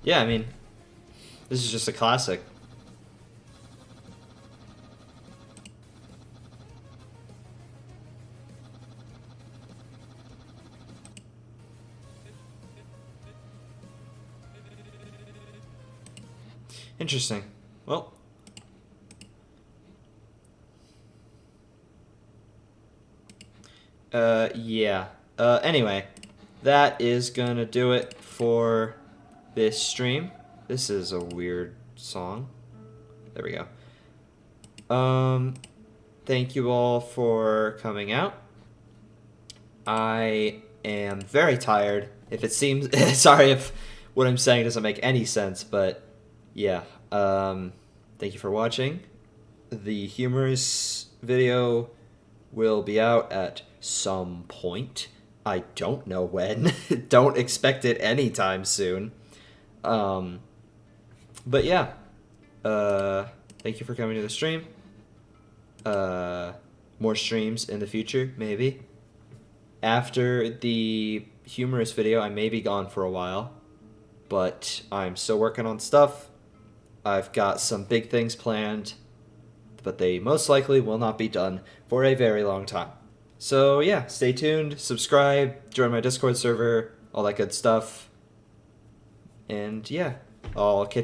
Yeah, I mean, this is just a classic. Interesting. Well, yeah. Anyway, that is gonna do it for this stream. This is a weird song. There we go. Thank you all for coming out. I am very tired. If it seems... Sorry if what I'm saying doesn't make any sense, but yeah. Thank you for watching. The humorous video will be out at some point. I don't know when. Don't expect it anytime soon. But yeah. Thank you for coming to the stream. More streams in the future, maybe. After the humorous video, I may be gone for a while. But I'm still working on stuff. I've got some big things planned, but they most likely will not be done for a very long time. So yeah, stay tuned, subscribe, join my Discord server, all that good stuff. And yeah, I'll catch you